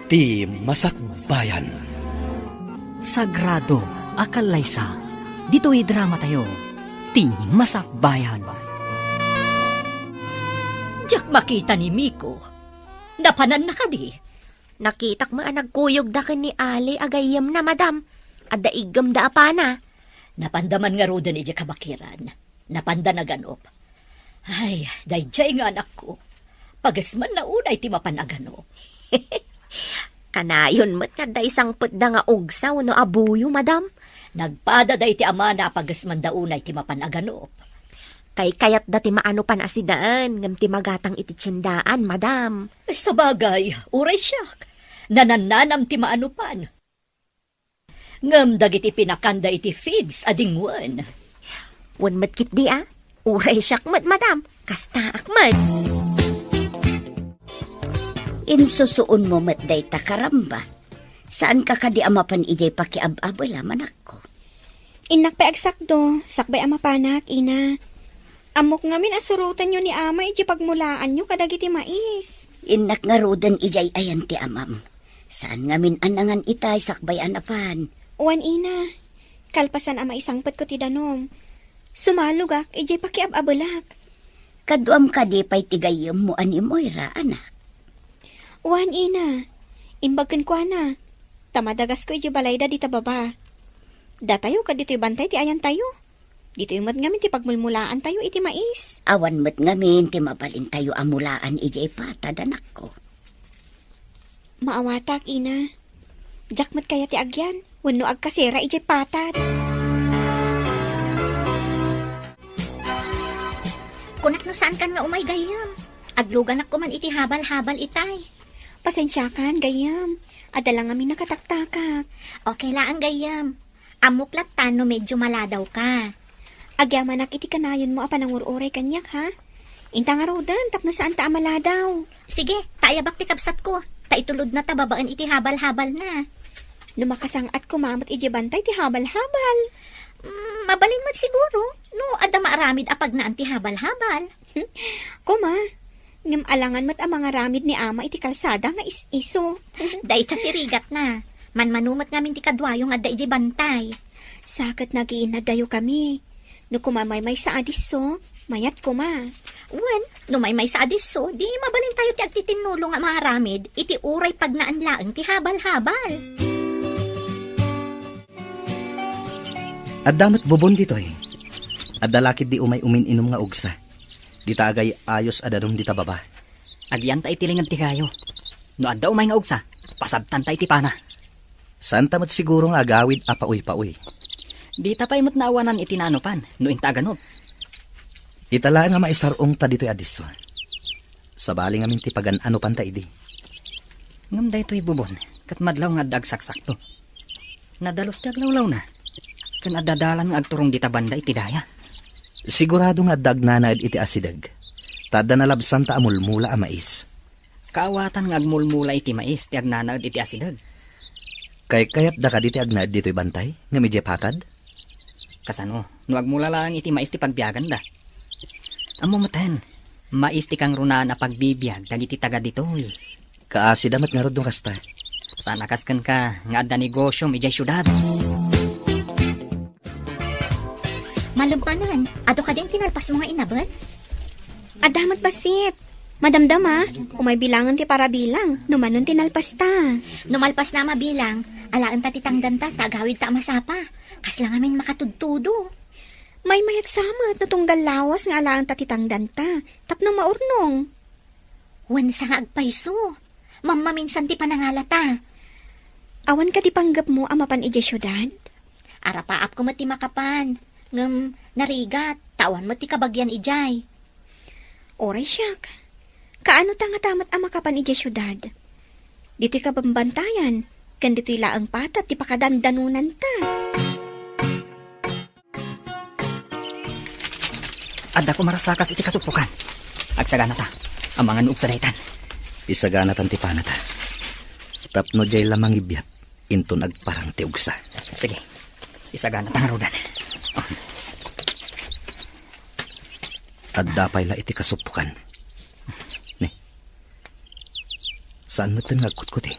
ti Masakbayan. Sagrado akalaysa, dito'y drama tayo, ti Masakbayan. Diyak makita ni Miko, napanan na ka di. Nakitak mo nagkuyog da ni Ali agayam na madam. Adda igam da apana. Napandaman nga ro din iti kabakiran. Napanda na ganop. Ay, dayjay nga anak ko. Pagasman na unay ti mapanagano. Kanayon mo't nga da isang putda nga ugsaw no abuyo madam. Nagpada day ti ama na pagasman da unay ti mapanagano. Kay kayat da ti maano pan asidaan ngam ti magatang iti tsindaan madam. Sa bagay, uray siyak. Nanananam ti maano pan. Ngam dagiti pinakanda iti feeds adingwan. Wan matkit di uray siyak mat madam. Kasta akmat. Insusuon mo matday takaramba. Saan ka kadi amapan ijay pakiab-abala manak ko? Inak pa eksakto, sakbay amapanak, ina. Amok ngamin asurutan nyo ni ama iji pagmulaan nyo kadagiti mais. Inak nga rodan ijay ayan ti amam. Saan ngamin anangan itay sakbay anapan? Uwan ina, kalpasan ama isangpat ko ti danom. Sumalugak, ijay pakiab-abalak. Kaduam kadi pa'y tigayam mo ani Moira, anak. Uwan ina, imbagkan ko na. Tamadagas ko iji balayda di tababa. Datayo ka dito'y bantay ti ayan tayo. Dito'y mat ngamin ti pagmulmulaan tayo iti mais. Awan mat ngamin ti mabalin tayo amulaan ijay patad, anak ko. Maawatak, ina. Jakmat kaya ti agyan. Wano agkasera ijay patad. Kunak no saan kan nga umay gayam. Aglugan ako man iti habal-habal itay. Pasensya kan, gayam. Adala nga min nakataktakak. Okay lang gayam. Amuklat tan no medyo maladaw ka. Agyamanak iti kanayon mo apanangururay kanyak, ha? Inta nga rodan, tapno saan ta amaladaw. Sige, taayabak ti kabsat ko. Taitulod na tababaan iti habal-habal na. Numakasang at kumamot iti bantay ti habal-habal. Mabalin man siguro. No, ada maaramid apag na anti habal-habal. Kuma, ngam alangan mat ang mga ramid ni ama iti kalsada nga is-iso. Day tirigat na. Manmanumat ngamin ti kadwayo nga da iti bantay. Sakat nagiin na dayo kami. No kumamay-may sa adiso, mayat kuma. Wen, no may sa adiso, di mabalin tayo ti agtitinulong nga mga ramid, iti uray pagnaanlaang ti habal-habal. At damat bubon dito At dalakid di umay umin-inom nga ugsa. Di tagay ayos adarom di tababa. Agyan tayo tilingan ti kayo. No adda umay nga ugsa, pasabtan tayo ti pana. Saan tamat siguro nga agawid apauy-pauy. Di tapay mo't naawanan itinanopan, no intaganop. Itala nga maisarong ta dito'y adiso. Sabali nga minti pagan ano panta idi. Ngam da ito'y bubon, kat madlaw nga dagsaksak to. Nadalos ti aglawlaw na. Kan adadalan nga agturong dita banda iti daya. Sigurado nga dagnanaid iti asidag. Tada nalabsan ta amulmula a mais. Kaawatan nga agmulmula iti mais ti agnanaid iti asidag. Kayat da ka diti agnaid dito'y bantay nga medya patad? Kasano, no agmula lang iti mais ti pagbiagan da. Amo matan, mais ti kang runa na pagbibiyag dagiti taga ditoy. Kaasi damat nga rodong kasta. Sana kaskan ka nga adda negosyo ijay syudad. Malumpanan, ato ka din tinalpas mo nga inaban? Adamat basit. Madamdama, umay bilangan ti para bilang, numanon tinalpas ta. Numalpas na mabilang, alaan ta titangdan ta, tagawid ta masapa. Kaslang amin makatudtudo. May mayat samat na tunggal lawas nga alaan ta titangdan ta, tapno maurnong. Wan sa nga agpayso. Mamma minsan ti panangalata. Awan ka di panggap mo amapan ije syudad? Arapaap ko mati makapan. Ngam narigat, tawan mo ti kabagyan ijay. Oray siyak. Kaano ta nga tamat ama kapan ije syudad? Dito'y kabambantayan, kan dito'y laang patat ti pakadandanunan ta. Adda ko marasakas iti kasupukan. Agsagana ta, ang mga nuog sa daytan. Isagana tan ti panata. Tapno jay lamang ibiyat, inton agparang ti ugsa. Sige, isagana ta nga rodan. Adda pay la iti kasupukan. Ne, saan mo tan ngagkut-kuti?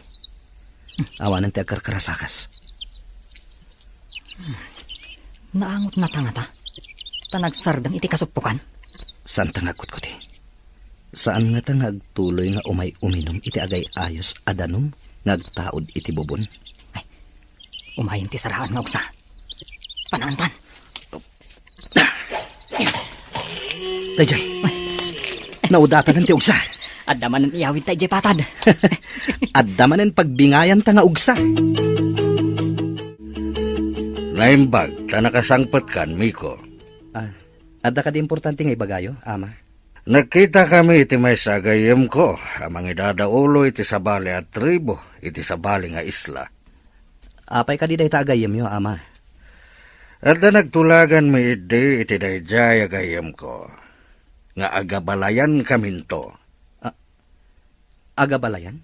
Awanan ti agkarkarasakas. Naangot na tangata. Tanagsardang iti kasuppukan. Saan tangagot ko ti? Saan nga agtuloy nga umay uminom iti agay ayos adanom ngagtaod iti bubon? Umayin ti sarahan nga uksa. Panaantan. Dayjay, naudatan ng ti ugsa. Adda man ang iyawid tayo jay patad. Adda manen pagbingayan ta nga ugsa. Naimbag, ta nakasangpat kan, Miko. Adda ka di importante nga ibagayo, ama. Nakita kami iti may sagayem ko, amang idadaulo iti sabali at tribo, iti sabali nga isla. Apay ka di day tagayem yo, ama. At na nagtulagan may ide iti dayjay agayem ko, nga agabalayan kaminto. Agabalayan?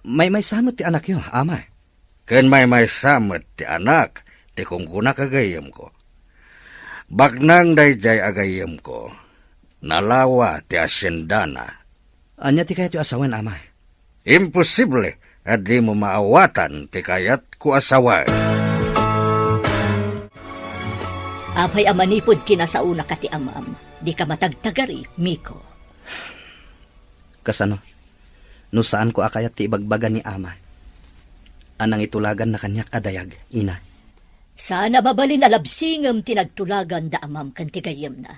May samot ti anak yo, ama. Ken may samet ti anak, ti kung kuna kagayem ko. Baknang dayjay agayem ko, nalawa ti asyendana. Anya ti kayat yo asawan, ama. Imposible at di mo maawatan ti kayat ku asawa. Apay amanipod kinasauna ka ti amam. Di ka matagtagari, Miko. Kasano? No saan ko akayat ti ibagbagan ni ama? Anang itulagan na kanyak adayag, ina. Sana mabalin alabsingam tinagtulagan da amam kan tigayem na.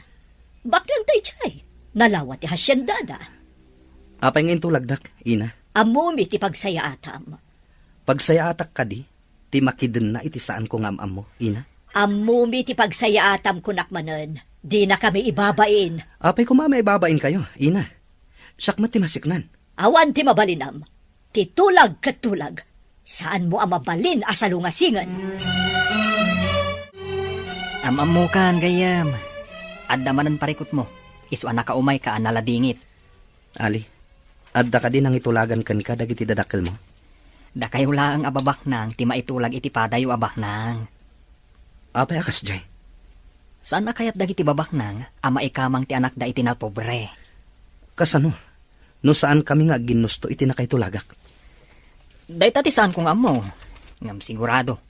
Baklang tayo chay, nalawa ti hasyendada. Apay nga intulagdak, ina. Amumi ti pagsaya atam. Pagsaya atak ka di, ti makiden na iti saan ko ngam mo, ina. Amumi ti pagsaya atam kunakmanen. Di na kami ibabain. Apay ko mama ibabain kayo, ina. Sakmat ti masiknan. Awan ti mabalinam. Ti tulag katulag. Saan mo ang mabalin asalungasingan? Amamukan gayam. Adda manan parikot mo. Isu anak ka umay ka analadingit. Ali, adda ka din ang itulagan kan ka dagiti dadakkel mo. Da kayo laang ababak nang ti maitulag iti padayo abak nang. Apay akas jay. Saan na kaya't dagiti babak nang ama ikamang ti anak da iti na pobre? Kasano? No saan kami nga ginusto iti nakaitulagak? Day tati saan kong amo. Ngam sigurado.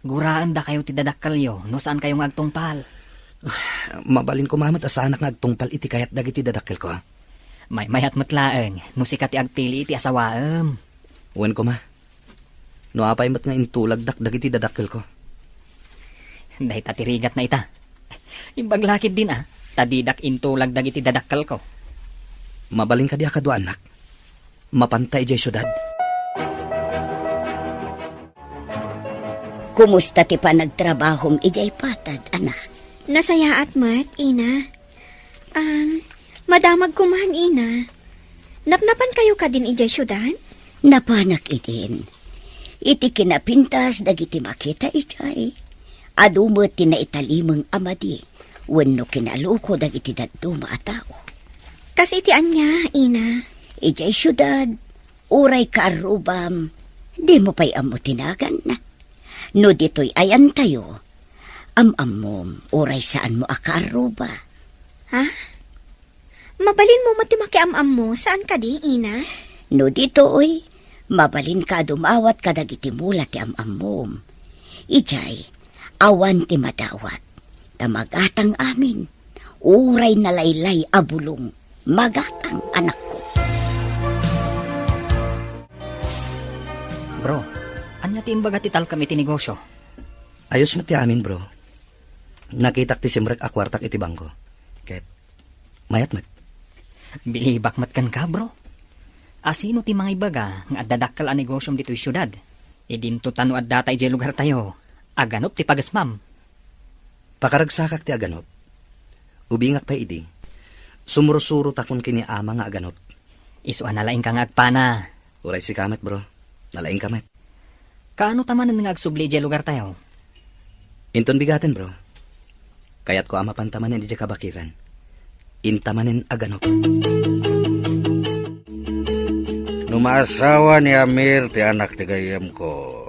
Guraan da kayo ti dadakkalyo no saan kayo nga agtungpal. Mabalin ko mamat asanak nga agtungpal iti kayat dagiti dadakkel ko. May mayat matlaeng no sikat ti agpili iti asawaem. Uwan ko ma. No apay mat nga intulagdak dagiti dadakkel ko. Day tati rigat na ita. Imbaglakid din tadidak intulag dagiti dadakkal ko. Mabalin ka di akadwa anak. Mapantay jay syudad. Kumusta ti panagtrabahom ijay patad, anak? Nasaya at mat, ina. Madamag kumahan, ina. Napnapan kayo ka din ijay syudan? Napanak idin. Iti kinapintas dagiti makita ijay. Adumot ti na italimang amadi. Wenno kinaluko dagiti daduma a tao. Kas iti anya, ina. Ijay syudad, uray ka arubam, di mo pa'y amo tinagan na. No dito'y ayan tayo, amom, uray saan mo akaruba. Ha? Mabalin mo matimakiamam mo, saan ka di, ina? No dito'y, mabalin ka dumawat ka dagiti mula ti amom. Ijay, awan ti madawat, tamagatang amin, uray na laylay abulong, magatang anak ko. Bro, anya ti imbaga ti talkam iti negosyo? Ayos mo ti amin bro. Nakitak ti simrek akwartak iti bangko. Ket, mayat mat. Bilibak mat kan ka, bro. Asino ti mga ibaga nga addadakkal a negosyom dito'y syudad? Idinto tano at data ijay lugar tayo. Aganop ti pagasmam. Pakaragsakak ti aganop. Ubingak pa idi. Sumurusuro takon kini ama nga aganop. Isu analaing kang agpana. Uray si kamet bro. Nalaing kamet. Kaano tamanan nga agsubli ijay lugar tayo? Inton bigaten bro. Kayat ko ama pantamanen ijay kabakiran. Intamanen aganop. Numaasawa ni Amir ti anak ti gayem ko.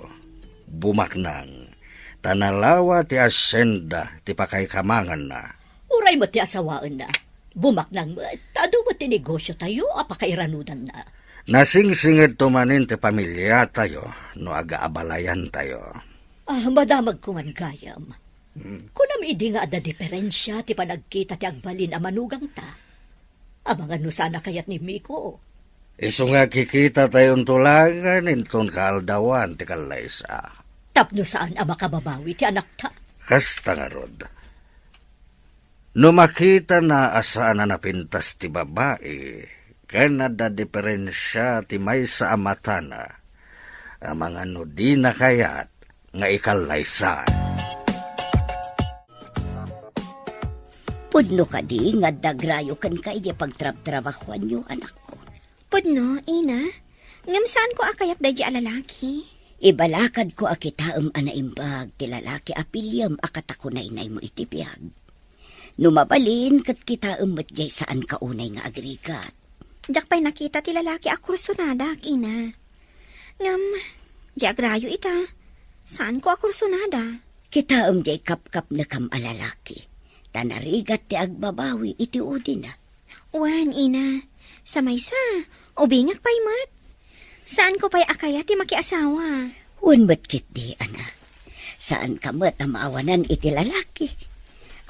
Bumaknang. Tanalawa ti asyenda ti pakaykamangan na. Uray mo ti asawaan na. Bumaknang mo, tado mo ti negosyo tayo, apakairanudan na. Nasingsingit tumanin ti pamilya tayo, no aga-abalayan tayo. Madamag ko man gayam. Kunam idi nga ada diferensya ti panagkita ti agbalin a manugang ta. Amangan no sana kayat ni Miko. Iso nga kikita tayong tulangan inton kaaldawan ti kalaysa. Tapno saan a makababawi ti anak ta. Kasta nga rod. No makita na asaan na napintas ti babae, kaya da diferensya ti may sa amatana, ang mga no di na kayat nga ikalaysa. Pudno ka di nga dagrayo kan ka iti pagtrab-trabahuan nyo, anak ko. Pudno, ina. Ngam saan ko akayat da di alalaki? Ibalakad ko akitaam anaimbag ti lalaki apilyam akatakunay-nay mo iti biyag. Numabalin kat kitaam met jay saan kaunay nga agrigat. Jak pa'y nakita ti lalaki akursunada, ina. Ngam, di agrayo ita. Saan ko akursunada? Kitaam jay kap-kap na kam alalaki. Tanarigat ti agbabawi iti udin na. Wan, ina. Sa maysa, ubingak pa'y mat. Saan ko pa'y akaya ti makiasawa? Wan matkit di, ana. Saan ka mat na maawanan iti lalaki?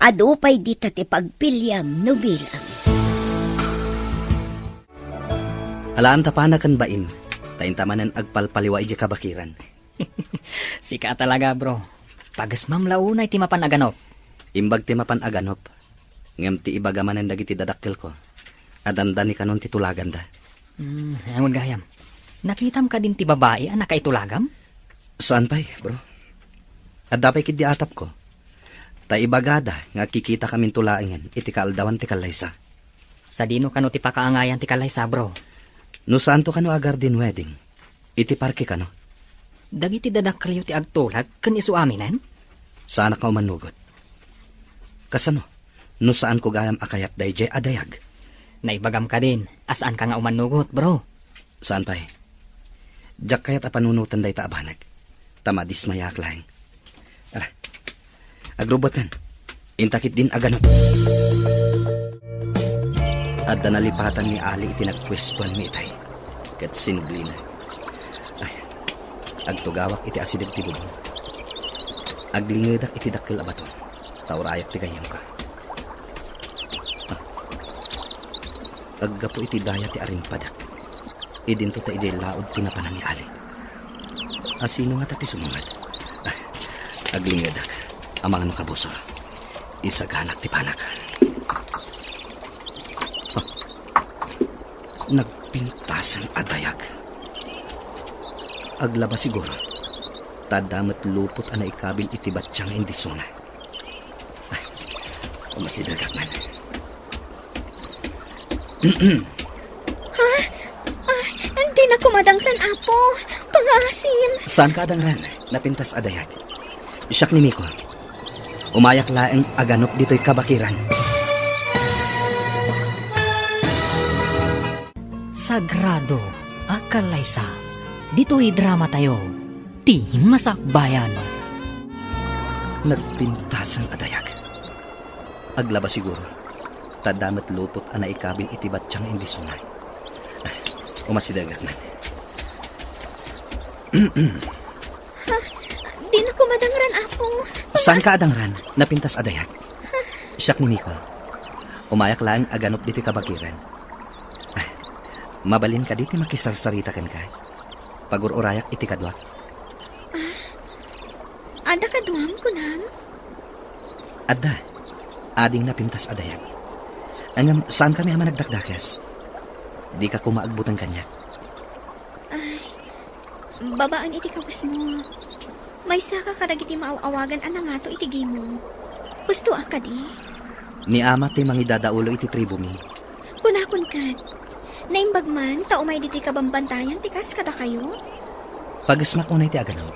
Ado pa'y di ti pagpilyam no bilang. Alaan tapanakan baim, taintamanan agpalpaliwa iti kabakiran. Sika talaga, bro. Pagas mamlauna iti mapanaganop. Imbag ti mapan aganop, ngem ti ibagamanan dagiti dadakkel ko. Adanda ni kanon ti tulagan da. Angon gayam. Nakitam ka din ti babae ang nakaitulagam? Saan pa'y, bro? At dapay kid di atap ko. Ta ibagada nga kikita kamin tulaangan iti kaaldawan ti kalaysa. Sa dino kano ti pakaangayan ti kalaysa, bro? No saan to kano agar din wedding? Iti parke kano? Dagiti dadakkel ti agtulag kan isu aminan? Saan ka umanugot? Kasano? No saan ko gayam akayat dayjay adayag? Naibagam ka din. Asaan ka nga umanugot, bro? Saan pa'y? Diyak kayat apanunutan day taabanag. Tamadis mayak lang. Ara, agrobot kan. Intakit din aganop. At nalipatan ni Ali iti nagpwestuan mi itay. Kat sinubli na. Ay, agtugawak iti asideg ti bubong. Aglingedak iti dakkel abaton. Taurayak ti gayam ka. Aggapo iti daya ti arimpadak. Idinto ta ijay laod tinapanan ni Ali. Asino nga tati sumungad? Aglingedak. Amangan kabuso. Isaganak ti panak. Nagpintasan adayag. Aglaba siguro. Tadamat lupot ana ikabil iti batsyang indisuna. Ay, umasidagak man. Hindi na kumadangran, apo. Pangasim. Saan ka adangran? Napintas adayag. Siyak ni Miko. Umayak laeng aganop dito'y kabakiran. Sagrado, akalaysa. Dito'y drama tayo. Ti masakbayan. Nagpintasan adayag. Aglaba siguro. Tadamat lupot ana ikabil iti batsyang indisuna. Umasidagak man. Di na kumadangran, apo. Saan ka adangran? Napintas adayag. Siyak ni Miko. Umayak lang aganop dito kabakiran. Mabalin ka diti makisarsaritakan ka. Pagururayak iti kadwak. Ada kaduam ko nam. Adda, ading napintas adayag. Angam, saan kami ama nagdakdakas? Di ka kumaagbutan kanya. Babaan iti kawas mo. May saka kadagiti maawagan ana nga to iti mo. Gusto ka di? Ni ama ti mangidadaulo iti tribo mi. Kunakon kad. Naimbag man, tao may diti kabambantayan, tikas kada kayo? Pagasmak unay ti aganaw.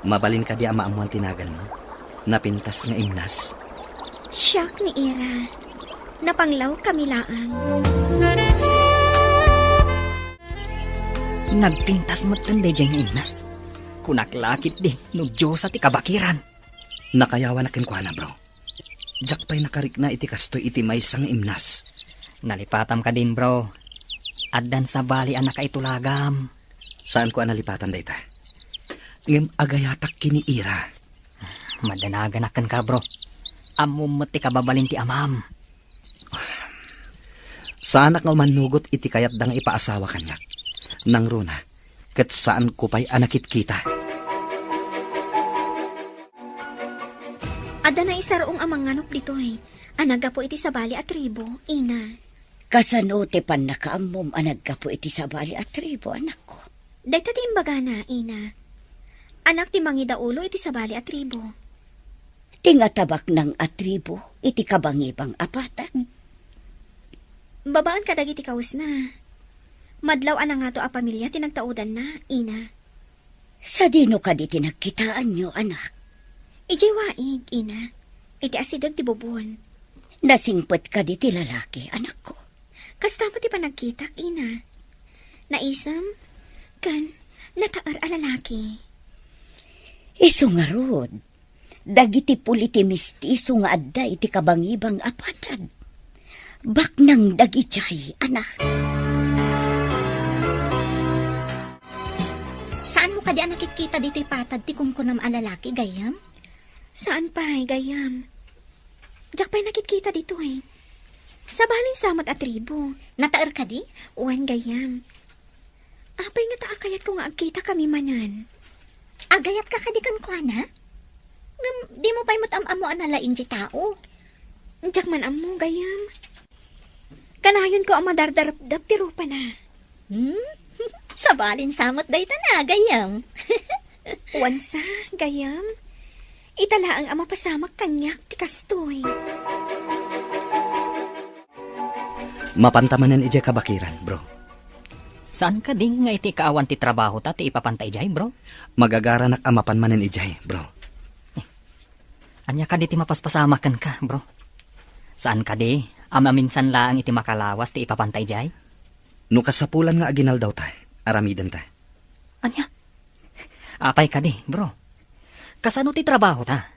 Mabalin ka di ama amuan tinagan mo. Napintas nga imnas. Siyak ni Ira. Napanglaw kami laang. Nagpintas mo't kanday dyan nga imnas. Kunaklakit di, no Diyos at ikabakiran. Nakayawa na kinkwana, bro. Diyak pa'y nakarik na iti kastoy iti may sang imnas. Nalipatam ka din, bro. Addan sa bali anak kaitulagam. Saan ko analipatan dayta? Ngem agayatak kini ira. Madanagan akan ka, bro. Amum mati kababalin ti amam. Saanak nga manugot iti kayat da nga ipaasawa kanyak. Nang runa, ket saan ko pa'y anakit kita. Ada na isarong amang nganop ditoy. Anaga po iti sa bali at tribo, ina. Kasanote pan nakaamom anag ka po iti sabali at tribo, anak ko. Dahita ti imbaga na, ina. Anak ti mangidaulo iti sa bali at tribo. Tingatabak ng atribo, iti kabangibang apatag. Babaan ka dagiti kawas na. Madlaw ana nga to a pamilya tinagtaudan na, ina. Sa dino ka di tinagkitaan nyo, anak. Ijay waig, ina. Iti asidag ti bubon. Nasingpet ka di ti lalaki, anak ko. Kasta mo ti panagkitak, ina. Naisam, kan, nataar a lalaki. Iso nga rod, dagiti puliti mistiso nga adda iti kabangibang apatag. Baknang dagitay, anak. Saan mo kadi nakikita dito'y patad ti kumkunam a lalaki, gayam? Saan pa, gayam? Diyak pa'y nakikita dito eh. Sa balin samot at tribo. Nataar ka di? Uwan, gayam. Apay nga taakayat ko nga agkita kami manan. Agayat ka kadikan ko, na? Di mo pa'y matam-amo analain di tao. Diyak man amo, gayam. Kanayon ko ang madardarap-dap ti rupa na. Sa balin samot dayta na, gayam. Wansa, gayam. Itala ang ama pasamak kanyak ti kastoy. Mapantamanan ijay kabakiran, bro. Saan ka ding nga iti kaawan ti trabaho ta ti ipapantay jay, bro? Magagaranak amapan manen ijay, bro. Anya ka di ti mapaspasamakan ka, bro? Saan ka di? Ama minsan lang iti makalawas ti ipapantay jay? No kasapulan nga aginal daw ta, aramidan ta. Anya? Apay ka di, bro. Kasano ti trabaho ta?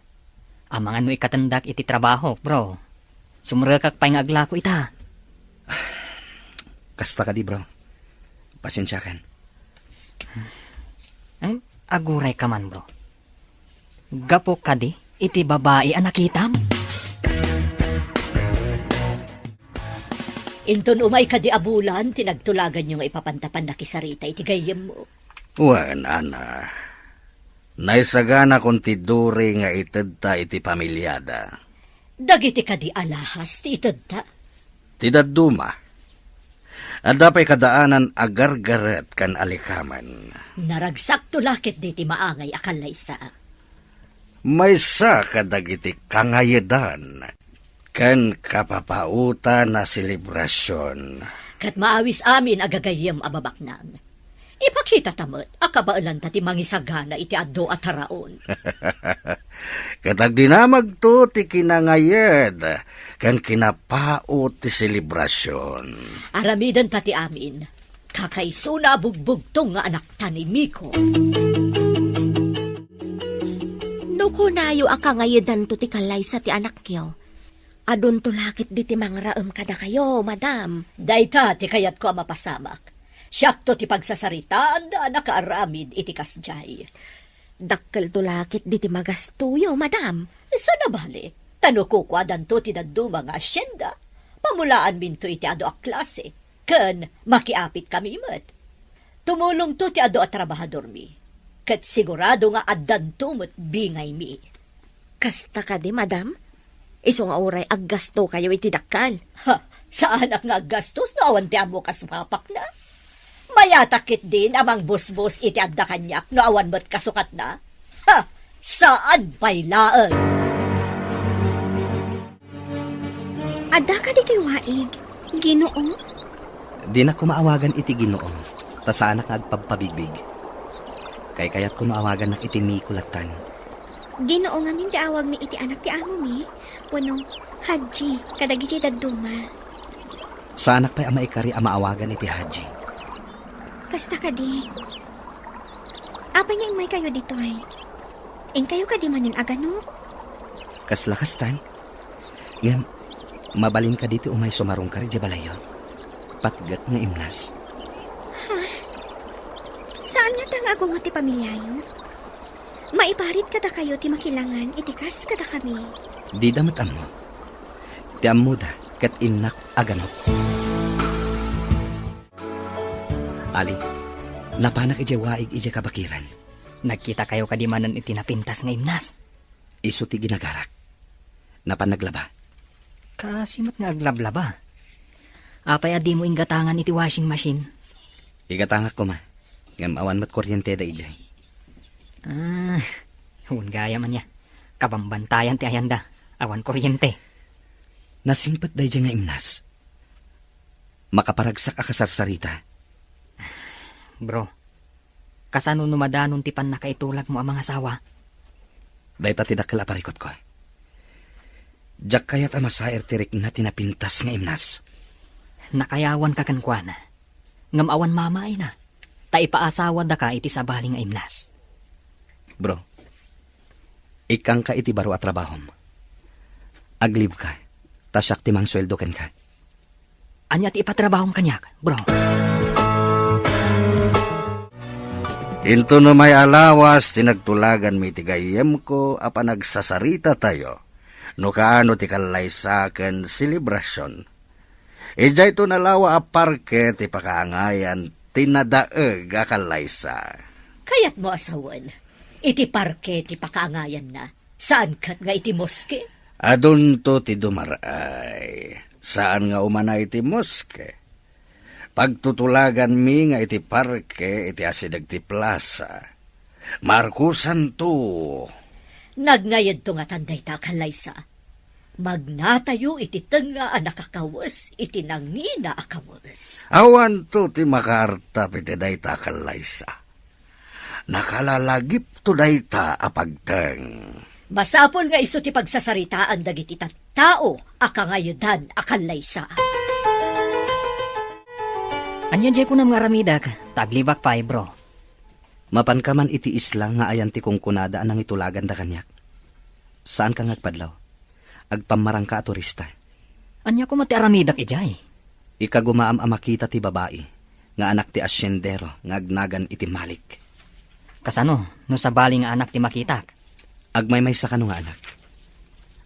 Amang ano ikatandak iti trabaho, bro. Sumrekak pa'y nga aglako ita. Kasta ka di, bro. Pasensya kan. Aguray ka man, bro. Gapo ka di, iti babae anakitam. Inton umay ka di abulan, tinagtulagan yung ipapantapan na kisarita, iti gayam mo. Wan, ana. Naisagana kong tiduri nga itadta iti pamilyada. Dagiti ka di alahas, ti itadta. Tidaduma. At dapay kadaanan agargaret kan alikaman. Naragsak tulakit di ti maangay akalay sa. May sa kadagiti kangayedan. Kan kapapauta na selebrasyon. Kat maawis amin agagayam ababaknang. Ipakita tamot, akabaalan ti mangisagana iti addo at haraon. Katag dinamag to ti kinangayed, kan kinapaot ti selebrasyon. Aramidan ti amin, kakaisuna bugbugtong nga anak ni Miko. No kunayo akangayedan to ti kalay sa ti anak kyo. Adun to lakit di ti mangraem kada kayo, madam. Dayta ti kayat ko mapasamak. Siyakto ti pagsasaritaan da nakaaramid iti kasjay. Dakkel to lakit di ti magastuyo, madam. So nabali, tano ko kwadan to ti daddo mga asyenda. Pamulaan minto iti ado a klase. Ken makiapit kami met. Tumulong to ti ado a trabahador mi. Ket sigurado nga addan tumot bingay mi. Kasta ka di, madam? Iso nga oray aggasto kayo iti dakkal. Ha, saan ang nga gastos no awan ti amo kasmapak na? Mayatakit din amang bus-bus iti adda kanyak no awan ba't kasukat na? Ha, saan pailaan? Adda ka dito'y waig. Ginoo? Di na ko maawagan iti Ginoon, ta saan ka agpagpabigbig. Kay kayat ko maawagan na iti Mikulatan. Ginoo nga min awag mi iti anak ti amo mi. Wano, Haji, kadagiti dadduma. Saanak pa'y ama ikari maawagan iti Haji. Kasta ka di. Apa niya may kayo dito ay? Ing kayo ka di manin agano? Kaslakastan. Ngam, mabalin ka dito umay sumarong ka rin balayo. Patgat nga imnas. Saan nga tang ako nga ti pamilyayo? Maiparit kada kayo ti makilangan, itikas kada kami. Di damat amo. Ti amo da, kat inak aganot. Ali, napanak ije waig ije kabakiran. Nagkita kayo kadimanan iti napintas nga imnas. Isu ti ginagarak. Napanaglaba. Kasimot nga aglablaba. Apay adi mo inggatangan iti washing machine. Igatangak ko ma. Ngam awan mat kuryente da ijay. Gaya man niya. Kabambantayan ti ayanda. Awan kuryente. Nasimpet da ijay nga imnas. Makaparagsak akasarsarita. Bro, kasano numadanon ti pan nakaitulag mo ang mga sawa? Dahil tatidakil aparikot ko. Diyak kaya't amasaer tirik na tinapintas nga imnas. Nakayawan ka kankwana. Ngam awan mamay na. Ta ipaasawa da ka iti sabali nga imnas. Bro, ikang ka iti baro at trabahom. Agliv ka, tasyak timang sweldo ken ka. Anya ti ipatrabahong kanyak, bro. Into no may alawas, tinagtulagan mi tigayem ko, apa nagsasarita tayo. No kaano ti kalaysaken selebrasyon. Ijay to nalawa a parke ti pakaangayan, tinadaeg a kalaysa. Kayat mo asawan. Iti parke ti pakaangayan na. Saan kat nga iti moske? Adun to ti dumaray. Saan nga umana iti moske? Pagtutulagan mi nga iti parke, iti asidag ti plaza. Markusan to. Nagnayad to nga tanday ta kalaysa. Magnatayo iti tenga a nakakawas, iti nangina akawas. Awan to ti makaarta piti dayta kalaysa. Nakalalagip to dayta apagteng. Masapol nga iso ti pagsasaritaan dagiti tattao akangayudan akalaysa. Anya jay ko na mga ramidak, taglibak pa bro. Mapan ka man iti isla nga ayan ti kong kunada anang itulagan da kanyak. Saan ka ngagpadlaw? Agpamarang ka a turista. Anya ko mati aramidak ijay. Ikagumaam a makita ti babae, nga anak ti asyendero, nga agnagan iti malik. Kasano, no sa bali nga anak ti makitak? Agmaymay sa kano nga anak.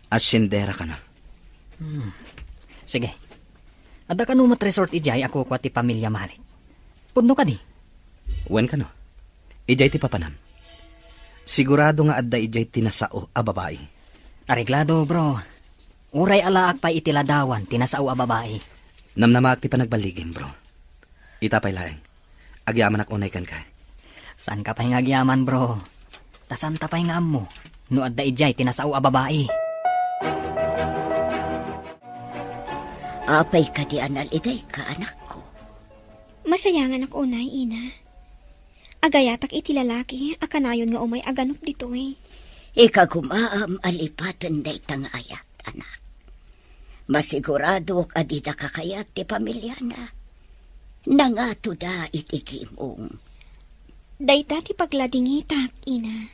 Asyendera ka na. Sige. Adda ka numat resort ijay ako ko ti pamilya malik. Pudno ka di. Wen ka no? Ijay ti papanam. Sigurado nga adda ijay tinasao a babae. Areglado bro. Uray alaak pa itiladawan tinasao a babae. Namnamaak ti panagbaligim bro. Itapay laeng. Agyaman ak unay kan ka. Saan ka pa hingagyaman bro? Tasan ta pa hingam mo? No adda ijay tinasao a babae. Apay ka di anal iday ka, anak ko. Masayangan ako unay, ina. Agayatak iti lalaki, akanayon nga umay aganop dito eh. Ikagumaam alipatan day tang ayat, anak. Masigurado adida kakayat ti pamilya na. Nangato da itikimong. Dayta ti pagladingitak, ina.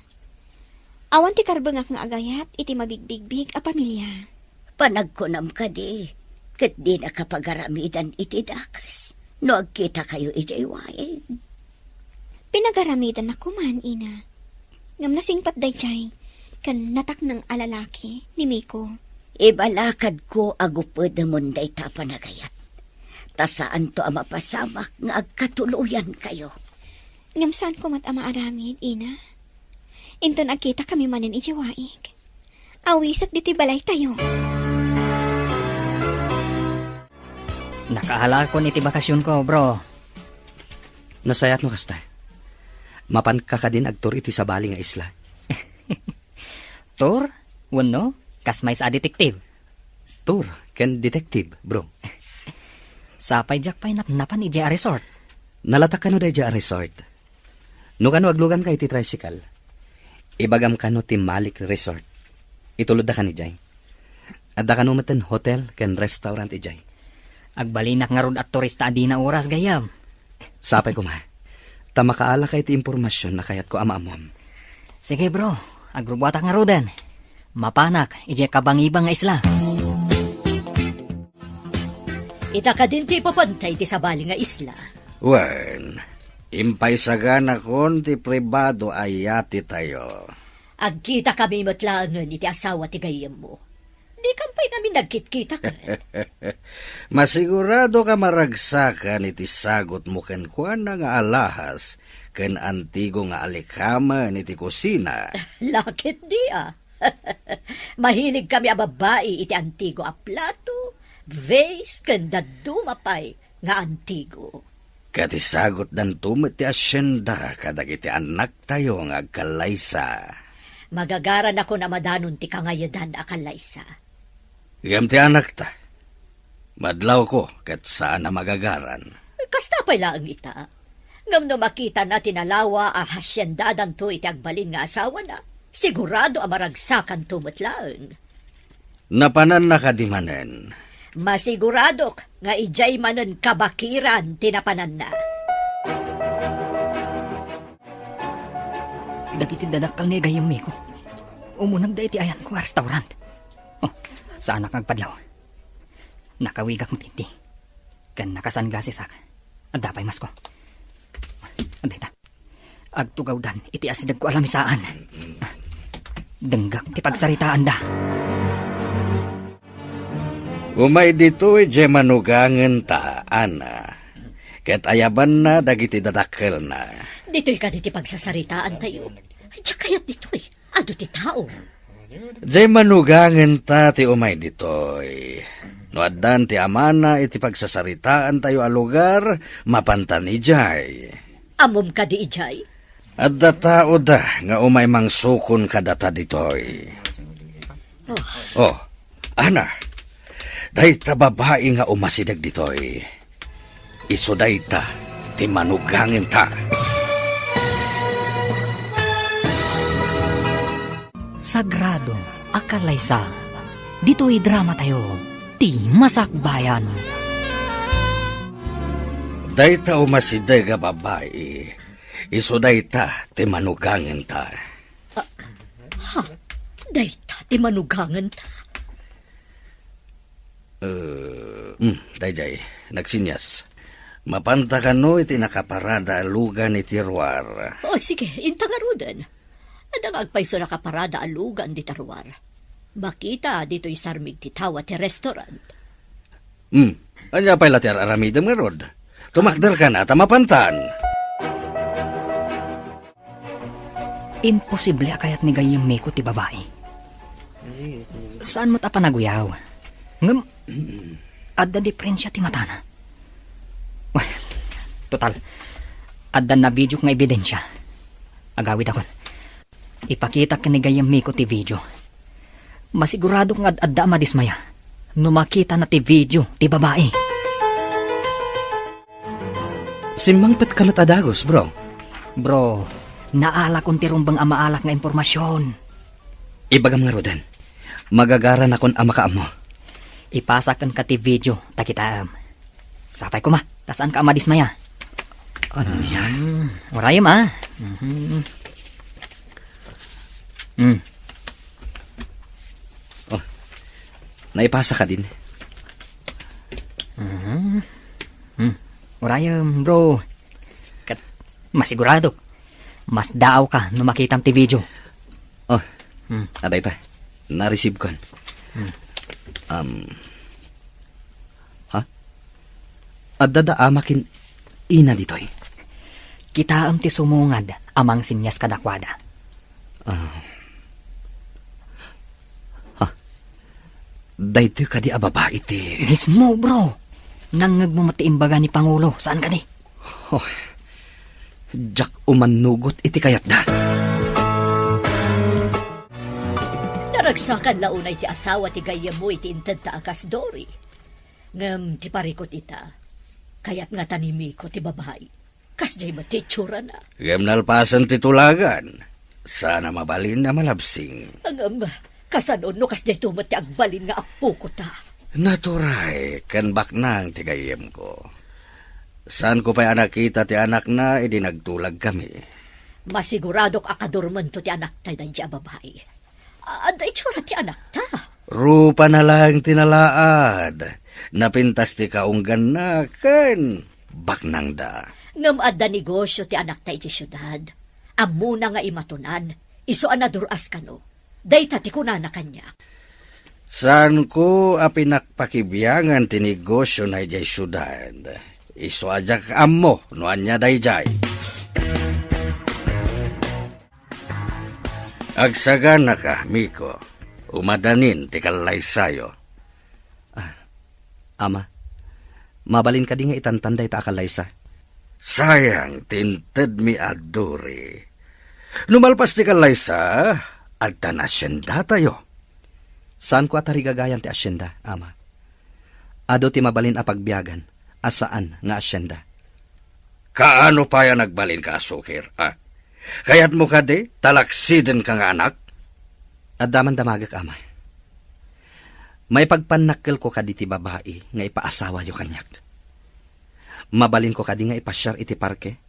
Awan ti karbengak nga agayat, iti mabigbigbig a pamilya. Panagkunam ka di. Kat di nakapagaramidan iti dakas. No agkita kayo iti iwain. Pinagaramidan ako man, ina. Ngam nasingpat day chay, kan natak ng alalaki ni Miko. Ibalakad ko agupod na munday tapanagayat. Tasaan to ang mapasamak nga agkatuluyan kayo. Ngam saan ko mat ama aramid, ina? Inton agkita kami manin iti waig. Awisak dito'y balay tayo. Nakahalakon iti bakasyon ko bro. Nasayat no kasta. Mapan ka din agtur iti sabali nga isla. Tur, wano, kasmay sa detektive. Tur, ken detective, bro. Sapay jakpay napnapan iti a resort. Nalatak ka no day a resort. No kano aglugam ka iti tricycle. Ibagam ka no ti Malik Resort. Itulod da ka ni Jay. Adda ka no maten hotel ken restaurant ijay. Agbalinak nga rod at turista adi na oras gayam. Sapay ko ma. Tamakaala kay ti impormasyon na kayat ko amaamom. Sige bro, agrubuatak nga rodan. Mapanak, ije kabangibang nga isla. Ita ka din ti papantay ti sabali nga isla. Wen, impay sagana kon ti pribado ayati tayo. Agkita kami matlangan iti asawa ti gayem mo. Di kampay namin nagkit-kita ka. Masigurado ka maragsakan iti sagot mo ken kuan nga alahas ken antigo nga alikaman iti kusina. Lakit di ah. Mahilig kami a babae iti antigo a plato, vase, kanda dumapay nga antigo. Kati sagot dan tumit ti asyenda kadag iti anak tayo nga agkalaysa. Magagaran ako na madanon ti kangayadan akalaysa. Iyam ti anak ta. Madlaw ko kat saan na magagaran. Kasta pa lang ita. Ngam no makita na tinalawa a hasyendadan to iti agbalin nga asawa na, sigurado a maragsakan tumatlaan. Napanan na kadimanen. Masiguradok nga ijay manen kabakiran tinapanan na. Dagiti dadakal ni gayam mi ko. Umunag da iti ayan ko a restaurant. Oh, saan nakagpadlaw? Nakawigak matindi. Kan nakasunglasses ak. At dapay mas ko. Andita. Agtugaw dan iti asidag ko alam isaan. Denggak ti pagsaritaan da. Umay dito ije manugangen ta, ana. Ket ayaban na dagiti dadakkel na. Dito'y ka diti pagsasaritaan tayo. Ay, tiyak kayat dito'y. Ado ti tao. Ije manugangen ta ti umay ditoy. No addan ti amana iti pagsasaritaan tayo a lugar, mapantan ijay. Amom ka di ijay. Adda tao da nga umay mangsukon kadata ditoy. Oh, ana. Day ta babae nga umasidag ditoy. Iso day ta, ti manugangin ta. Sagrado, akalaysa. Dito'y drama tayo. Ti Masakbayan. Day ta umasidag nga babae. Iso day ta, ti manugangin ta. Dayta, ti manugangan ta. Dayjay, nagsinyas. Mapanta ka no iti nakaparada alugan iti ruar. O sige, intangarudan. At ang agpaiso nakaparada alugan di tarwar. Makita dito'y sarmig ti tawa ti restaurant. Anya pa'y latir aramidam nga rod. Tumakder ka na, tamapantan. Imposible akayat ni gayam mi ko ti babae. Saan mo ta panaguyaw? Ngam, adda diferensya ti matana. Wah, total, adda na video nga ebidensya. Agawid akon. Ipakita ka ni gayam mi ko ti video. Masigurado nga adda madismaya. No makita na ti video ti babae. Simmangpet ka matadagos, bro. Bro, naala kong tirumbang amaalak nga impormasyon. Ibagam nga roden. Magagaran akon ama ka mo. Ipasakan ka ti video, takitaam. Sapay ko ma, tasaan ka amadismaya? Ano niya? Orayam ah. Naipasa ka din. Orayam bro. Masigurado. Mas daaw ka no makitam ti video. Oh, aday ta. Na-receive kon. Ha? Adda amakin ina ditoy. Kitaam ti sumungad amang sinyas kadakwada. Daytoy ka di ababa iti. Mismo bro. Nangag mo matiimbaga ni Pangulo. Saan ka di? Oh, Jack umanugot iti kayat da. Naragsakan launay ti asawa ti gaya mo iti intad ta akas dori. Ngam ti parikot ita. Kayat nga tanimi ko ti babae. Kas jay matitsura na. Gam nalpasan titulagan. Sana mabalin na malabsing. Angam, kasanon no kas jay tumat ti agbalin nga apo ko ta. Naturay, kan baknang tigayem ko. Saan ko pa'y anak kita ti anak na, edi nagtulag kami. Masiguradok akadurman to ti anak tayo na di babae. Ada itsura ti anak ta. Rupa na lang tinalaad. Napintas ti kaunggan na, kan. baknang da. Ngam adda negosyo ti anak tayo ti syudad. Amo na nga imatunan, iso anaduras ka no. Dayta ti kunana kanya. Saan ko pinakpakibiyangan ti negosyo na jay syudad? Iso ajak amo, nuan niya dayjay. Agsagana ka, Miko. Umadanin ti kalaysayo. Ama, mabalin ka di nga itantanday ta akalaysa. Sayang, tinted mi aduri. Lumalpas ti kalaysa, at tanasyenda tayo. Saan ko atarigagayan ti asyenda, ama? Ado ti mabalin a pagbiyagan, asaan nga asyenda? Kaano pa yan nagbalin ka, Sukir? Kaya't mo ka di, talaksiden ka nga anak? Adaman damagak, ama. May pagpanakkel ko ka di ti babae nga ipaasawa yo kanyak. Mabalin ko ka di nga ipasyar iti parke,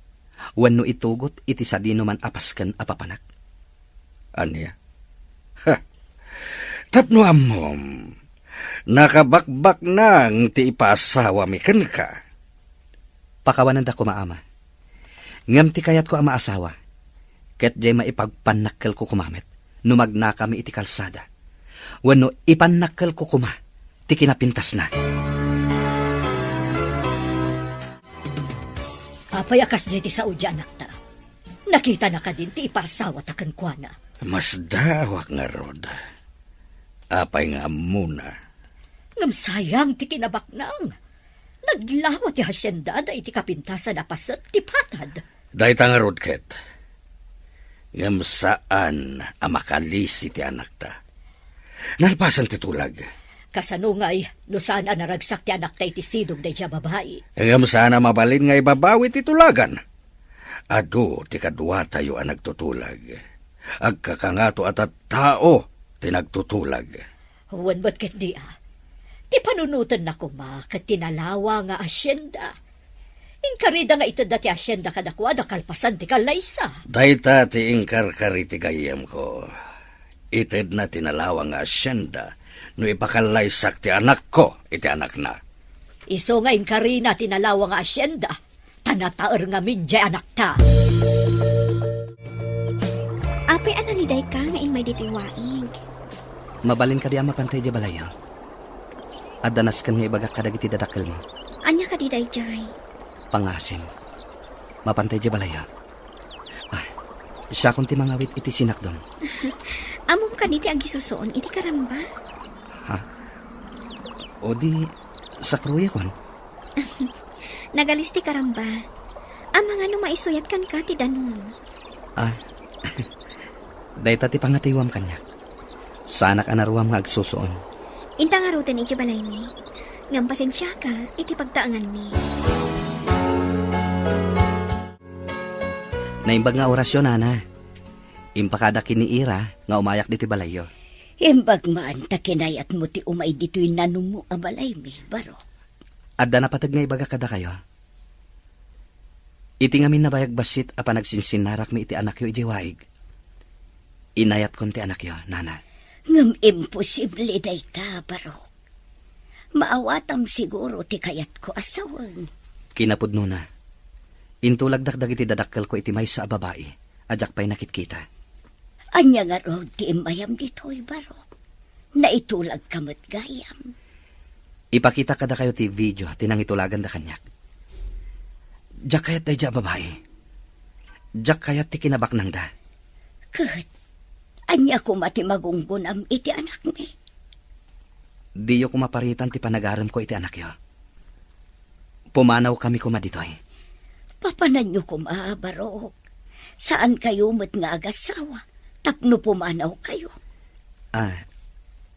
wenno itugot iti sadino man apasken apapanak. Anya? Tapno amom, nakabakbak nang ti ipaasawa mi ken ka. Pakawanan da ko maama. Ngam ti kayat ko ang maasawa. Ket jay maipagpanakkel ko kumamit, numagna kami iti kalsada. Wenno ipanakkel ko kuma, ti kinapintas na. Apayakas di ti Saudi anak ta. Nakita na ka din ti ipasawa ta kankwana. Mas dawak nga rod. Apay nga muna. Ngam sayang ti kinabaknang. Naglawa ti hasyenda da iti kapintasan na pasat ti patad. Dahita nga rod, Ket. Ngam saan amakalisi ti anak ta. Nalpasan ti tulag. Kasano nga'y lusaan ang naragsak ti anak ta iti sidog da iti babae. Ngam sana mabalin nga ibabawi ti tulagan. Ado ti kadwa tayo ang nagtutulag. Agkakangato at tao ti nagtutulag. Huwan ba't ket di Ti panunutan na kuma kat tinalawa nga asyenda. Inkarida nga ito dati asyenda kadakwa da kalpasan ti kalaysa. Dayta ti ingkarkari ti gayem ko. Ited na tinalawa nga asyenda no ipakalaysak ti anak ko iti anak na. Iso nga inkarina tinalawa nga asyenda. Tanataer nga minjay anak ta. Apay analiday ka nga in may ditiwaig. Mabalin ka di ama pantay di balayo. Adanas kan nga ibagak kadag iti dadakkel mo. Anya ka diday jay. Pangasim. Mapantay di balayo. Siya kung ti mangawit iti sinakdom. Amom ka diti agisusoon iti karamba. O di, sa kruya kon. Nagalis ti karamba. Ang mga maisuyat kan ka ti danon. Dayta ti pangatiwam kanyak. Sanak anaruam nga agsusuon. Inta nga rutan iti balay mi. Ngam pasensya ka iti pagtaangan mi. Naimbag nga orasyon, Ana. Impakada kiniira nga umayak diti balayo. Imbag maan ta kinayat mo ti umay dito'y nanong mo abalay mi, baro. Adda na patag nga ibaga kada kayo. Iti ngamin na bayag basit a panagsinsinarak mi iti anak yo iti waig. Inayat kon ti anak yo, Nana. Ngam imposible day ta, baro. Maawatam siguro ti kayat ko asawang. Kinapudno na. Intulagdak iti dadakkel ko iti may sa babae. Ajak pa'y nakitkita. Anya nga ro ti imayam dito'y baro. Naitulag kamot gayam. Ipakita kada kayo ti video tinang itulagan da kanyak. Jak kayat day ja babae. Jak kayat ti kinabaknang da. Kat, anya ko mati magunggunam iti anak mi. Di yo kumaparitan ti panagaram ko iti anak yo. Pumanaw kami kumaditoy. Papanan nyo kumabarok. Saan kayo mat nga agasawa? Tapno pumanaw kayo.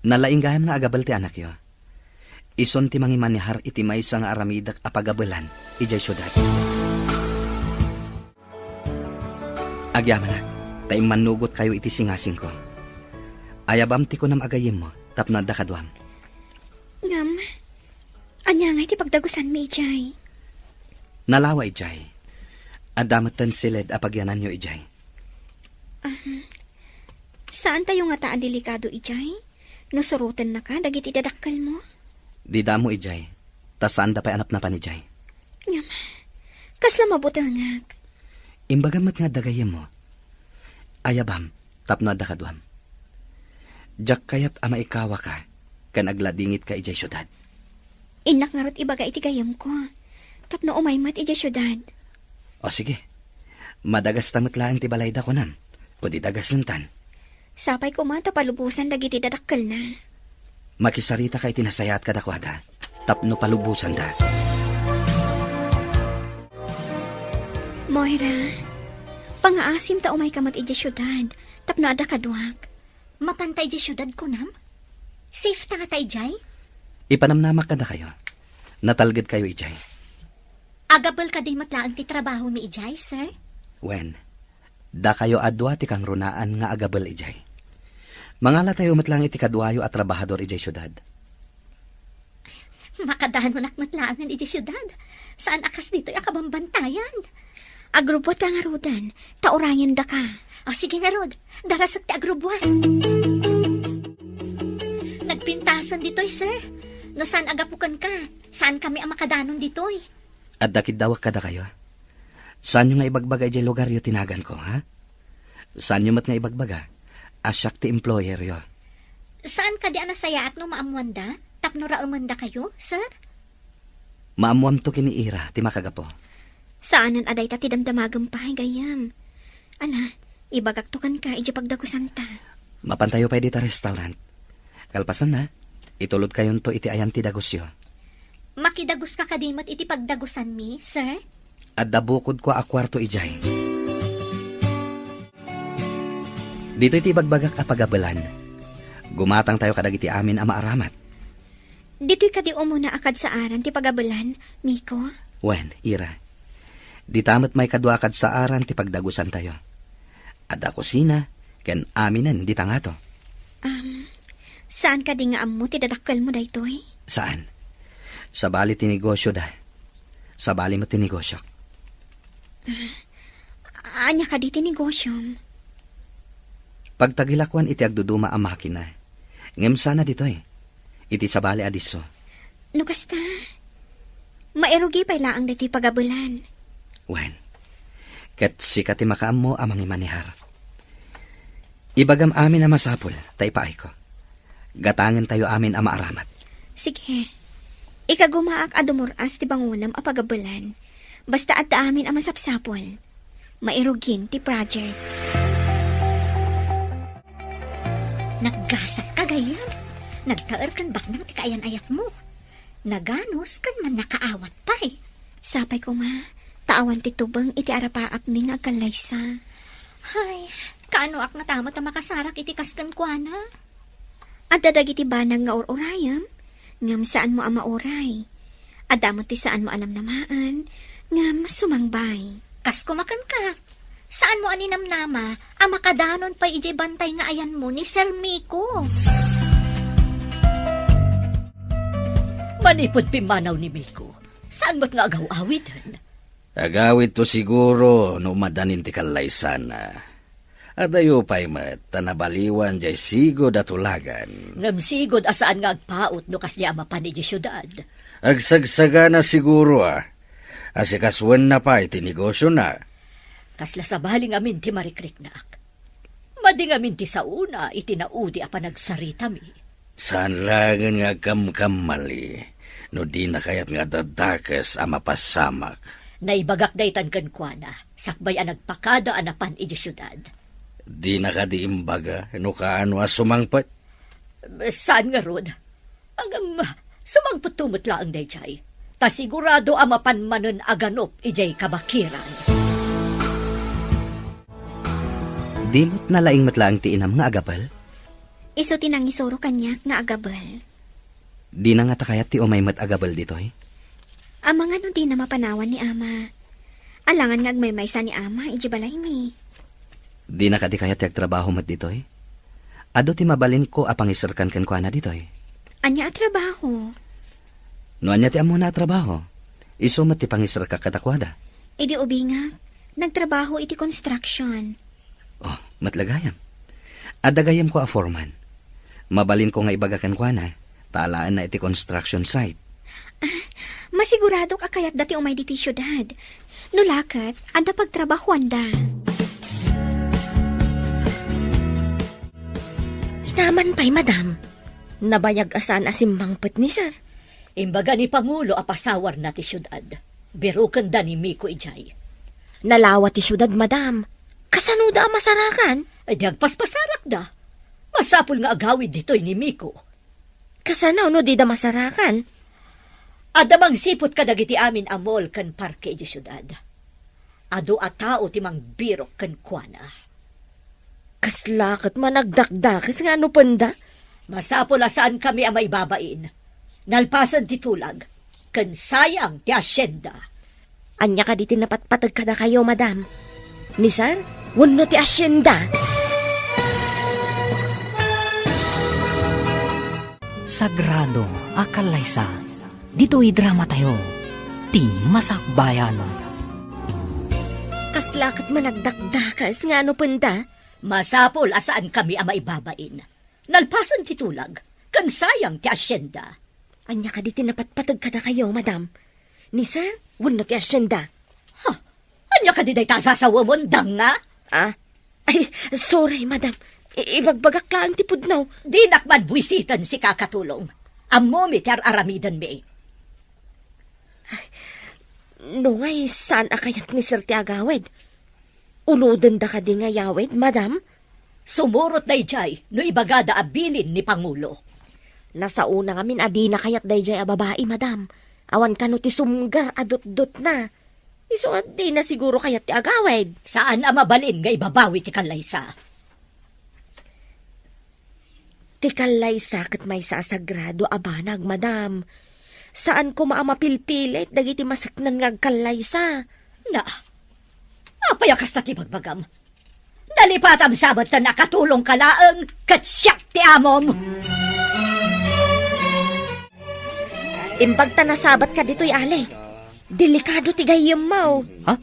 Nalainggayam nga agabal ti anak yo. Ison ti mangimanihar iti maysa nga aramidak apagabalan ijay syudad. Agyamanak, taim manugot kayo iti singasing ko. Ayabam ti ko nam agayim mo, tapno da kadwam. Ngam, anya nga iti pagdagusan mi ijay. Nalawa ijay. Adamatan silid apagyanan nyo ijay. Saan tayo nga taan delikado ijay? No surutan na ka, dagiti dadakkel mo? Di damo ijay. Tas saan da pa'y anap na pa ni ijay. Kasla mabutangag. Imbagamat nga dagayem mo. Ayabam, tapno adda kadwam. Jak kayat ama ikawa ka, kan agladingit ka ijay syudad. Inak nga rot ibaga iti gayam ko. Tapno umaymat iti syudad. O sige, madagas tamatlaan ti balayda ko nam, o di dagas lantan. Sapay ko man tapalubusan dagiti dadakkel na. Makisarita kay tinasayat ka dakwada, tapno palubusan da. Moira, pangaasim ta umay kamat iti syudad. Tapno ada kadwak. Mapantay di syudad ko nam? Safe ta nga tay jay? Ipanamnamak ka da kayo. Natalgid kayo ijay. Agabal ka di matlaan ti trabaho mi ijay, sir? Wen, da kayo adwa ti kang runaan nga agabal ijay. Mangala tayo matlang iti kadwayo at trabahador ijay syudad. Makadahan mo nakmatlaan ng ijay syudad. Saan akas dito'y akabambantayan? Agrubot ka nga rodan. Taurayan da ka. O sige nga rod, darasot ti agrubuan. Nagpintasan dito'y, sir. No saan agapukan ka? Saan kami ang makadanon dito'y? At dakid dawak ka da kayo. Saan nyo nga ibagbaga ijay lugar yo tinagan ko, ha? Saan nyo mat nga ibagbaga? Asyak ti employer yo. Saan ka di anasaya at no maamuanda? Tapno raumanda kayo, sir? Maamuam to kini Ira, ti makagapo. Saanan aday ta ti damdamagam pa gayam. Ala, ibagaktukan ka iti pagdagusan ta. Mapantayo pa dita restaurant. Kalpasan na, itulod kayon to iti ayan ti dagusyo. Makidagos ka kadimot iti pagdagusan mi, sir? At dabukod ko a kwarto ijay. Dito iti bagbagak a pagabalan. Gumatang tayo kadagiti amin a maaramat. Dito'y kadi umuna akad sa aran ti pagabalan, Miko. Wen, Ira. Di tamat may kadwakad sa aran ti pagdagusan tayo. Ada kusina, ken aminan di tangato. Saan ka di nga ammo ti dadakkel mo daytoy? Saan? Sa bali ti negosyo da. Sa bali mo ti negosyo. Anya ka di ti negosyom? Pagtagilakwan iti agduduma ang makina. Ngem sana ditoy. Iti sa bali adiso. Nukasta. Mairugi pa ilaang dito'y pagabalan. Wen, ket sikat ti makaam mo amang imanihar. Ibagam amin na masapol, taipaay ko. Gatangan tayo amin a maaramat. Sige. Ikagumaak adumuras ti bangunam a pagabalan. Basta at amin a masapsapol. Mairugin ti project. Naggasak ka gayam. Nagtaer kan baknang ti kaayan-ayat mo. Naganos kan man nakaawat pa eh. Sapay ko ma, taawan ti tubang iti arapaap mi nga agkalaysa. Ay, kaano ak nga tama ta makasarak iti kaskan kwa na? At dadag iti banang nga urayam, ngam saan mo ama oray. Adamot ti saan mo anamnamaan, ngam sumangbay. Kas kumakan ka. Saan mo aninamnama, ang makadanon pa ijay bantay nga ayan mo ni Sir Miko? Manipod pimanaw ni Miko. Saan mo't nga agaw-awitan? Agawit to siguro no madanin ti kalaysan na. Adayo pa'y mat, tanabaliwan jay sigo datulagan. Ngamsigod asaan nga agpaot no kasya mapan iti syudad. Agsagsaga na siguro Asikaswan na pa iti negosyo na. Kasla sa baling amin ti marikriknak. Mading amin ti sauna itinaudi a panagsarita mi. Saan lagan nga kamkamali, no di na kayat nga dadakas a mapasamak. Naibagak daytan kan kuana, sakbay a nagpakada anapan iti syudad. Di na ka di imbaga, no kaano a sumangpat? Saan nga rod? Hanggang sumangpot tumutla ang dayjay. Ta sigurado a mapanmanon aganop ijay kabakiran. Dimot na laing matlaang ti inam nga agabal. Iso tinang isuro kanyak nga agabal. Di na nga takayat ti umay mat agabal ditoy. Amang ano di na mapanawan ni ama. Alangan nga agmaymaysa ni ama, iji balay mi. Di na ka di kayat ti agtrabaho mat ditoy. Ado ti mabalin ko apang isarkan kan kuana ditoy. Anya at trabaho. No anya ti amo na trabaho. Iso mat ti pangisar ka katakwada. Idi ubingag, nagtrabaho iti construction. Oh, matlagayam. Adagayam ko a foreman. Mabalin ko nga ibagakan kuana. Taalaan na iti construction site. Masigurado ka kayat dati umay diti syudad. Nulakat, anda pagtrabahuan da. Naman pa'y, madam. Nabayag asan asimbang pet ni sir. Imbaga ni Pangulo apasawar na ti syudad. Birukan da ni Miko ijay. Nalawa ti syudad, madam. Kasano da ang masarakan? Ay di agpaspasarak da. Masapul nga agawid dito'y ni Miko. Kasano no di da masarakan? Adamang sipot kadagiti amin amol kan parke di syudad. Ado a tao ti mang birok kan kuana. Kaslakit managdakdakis nga ano panda? Masapul asaan kami ang maibabain. Nalpasan ti tulag. Kan sayang ti asyenda. Anya ka di tinapatpatag kada kayo, madam. Ni sir, wano ti asyenda. Sagrado, akalaysa. Dito'y drama tayo. Ti Masakbayan. Kaslakit managdakdakas nga ano panda? Masapul asaan kami ang maibabain. Nalpasan ti tulag. Kan sayang ti asyenda. Anya ka di tinapatpatag kada kayo, madam. Ni sir, wano ti asyenda. Anya ka di day tasasawa mo nga? Ah? Ay, sorry, madam. Ibagbagak ka ang tipudnaw. Di nakman buwisitan si kakatulong. Ammo mi tar aramidan mi. No ngay, saan akayat ni sir ti agawid? Ulodan da ka di nga yawid, madam? Sumurot na ijay no ibagada abilin ni Pangulo. Nasa una ngamin adina kayat dayjay a babae, madam. Awan ka no ti sumgar adot-dot na. Iso at di na siguro kayat ti agawid. Saan ang mabalin nga ibabawi ti kalaysa? Ti kalay sakit may sasagrado abanag, madam. Saan ko maamapilpilit dagiti masaknan nga kalay sa? Na, apayakas na ti bagbagam. Nalipatam sabat na nakatulong kalaang katsyak ti amom. Imbag ta nasabat ka dito'y ale. Delikado ti gayem mau. Ha?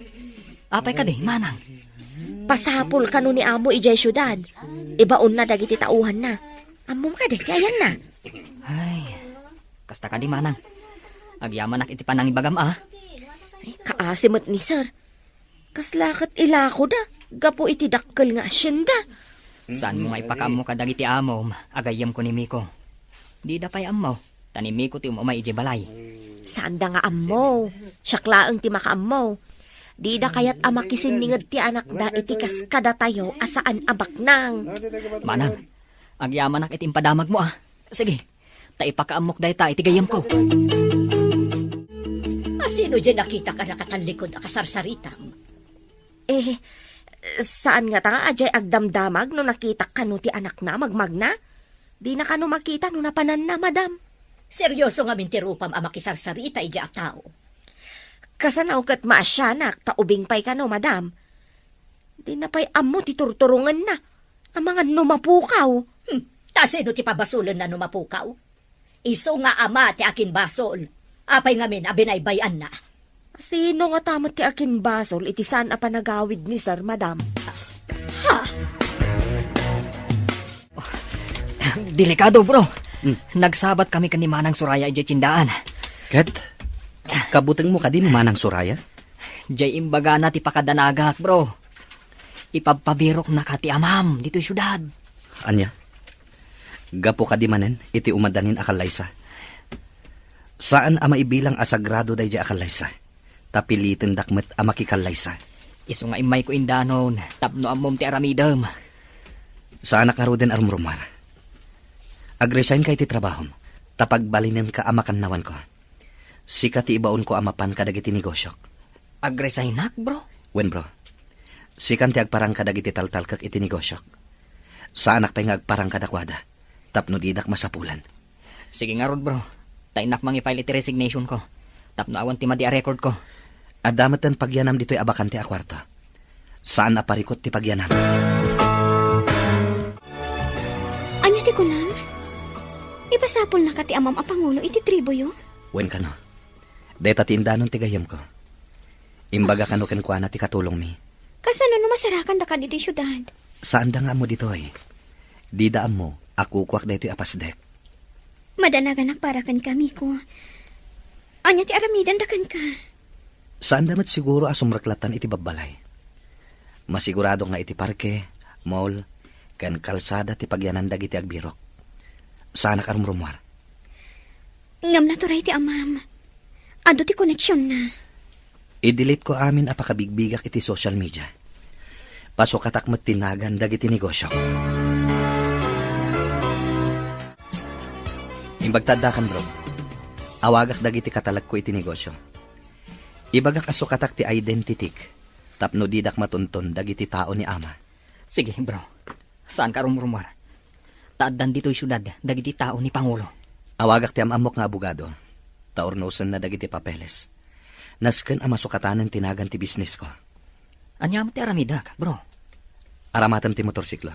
Apay ka di, manang. Pasapul ka no ni amo ijay syudad. Ibaon na dagiti tauhan na. Amom ka di, kayan na. Ay, kasta ka di, manang. Agyaman iti panangibagam, ah. Ay, kaasimot ni sir. Kaslakat ilako da. Gapo iti dakkel nga asyenda. Saan mo nga ipakaam mo kadagiti amom, agayam ko ni Miko. Di da pa'y amaw, tani Miko ti umamay iti balay. Saan da nga ammo? Siyaklaang ti makaammo. Di da kayat amakisin ningad ti anak da iti kaskada tayo asaan abaknang. Manang, agyaman iti impadamag mo, ah. Sige, taipakaamok dahi ta iti gayam ko. Sino dyan nakita ka nakatalikod a kasarsaritang? Saan nga ta nga ajay agdamdamag no nakita ka no ti anak na magmagna? Di na ka no makita no napanan na, madam. Seryoso nga mintirupam ang makisarsarita ija a tao. Kasanaw kat maasyanak, taubing pay ka no, madam. Di na pa'y amo ti turturungan na. Ang mga numapukaw. Tasino ti pabasulan na numapukaw? Iso nga ama ti akin basol. Apay ngamin abinaybayan na. Sino nga tamot ti akin basol, iti saan a panagawid ni sir, madam? Delikado, bro. Nagsabat kami kani Manang Suraya ijay tsindaan. Kat, kabuteng mo ka din, Manang Suraya? Jay imbaga na ti pakadanagak, bro. Ipapabirok na ka ti amam dito syudad. Anya? Gapo ka di manen, iti umadanin akalaysa. Saan ama ibilang asagrado day akalaysa? Tapilitin dakmet ama kikalaysa. Iso nga imay ko indanon, tapno amom ti aramidam. Saan nakaruden arumrumar? Agresign kay ti trabahom. Tapagbalinen ka ama kannawan ko. Sika ti ibaon ko amapan kadagiti negosyok. Agresaynak, bro. Wen bro, sikan ti agparang kadagiti taltal kak iti negosyok. Saan nakpay nga agparang kadakwada. Tapno didak masapulan. Sige nga rod, bro. Tainak mangi-file iti resignation ko. Tapno awan ti madi a record ko. Adamatan pagyanam dito'y abakante a kwarto. Saan naparikot ti pagyanam? Anya ti kunam? Ipasapol na ka ti amam a Pangulo iti tribo yo? Wen ka no. Deta ti indanon ti gayam ko. Imbaga ka no kenkwana ti katulong mi. Kasano no masarakan da ka diti syudad? Saan da nga mo dito'y? Di daan mo, akukwak dito'y apasdek. Madanaganak para kan kami ko. Anya ti aramidan dakan ka. Saan damat siguro asumraklatan iti babbalay? Masigurado nga iti parke, mall, kan kalsada ti pagyanan dagiti agbirok. Sana karumrumwar. Ngam na turay ti amam. Ado ti koneksyon na. I-delete ko amin apakabigbigak iti social media. Pasok katakmat tinagan dagiti negosyo. Imbagtadakan bro. Awagak dagiti katalag ko iti negosyo. Ibagak asukatak ti identity. Tapno didak matunton dagiti tao ni ama. Sige, bro. Saan ka rumrumar? Taaddan dito'y syudad, dagiti tao ni Pangulo. Awagak ti amamok nga abogado. Taornosan na dagiti papeles. Nasken ang masukatanan tinagan ti business ko. Anya mo ti aramidak, bro. Aramatam ti motorsiklo.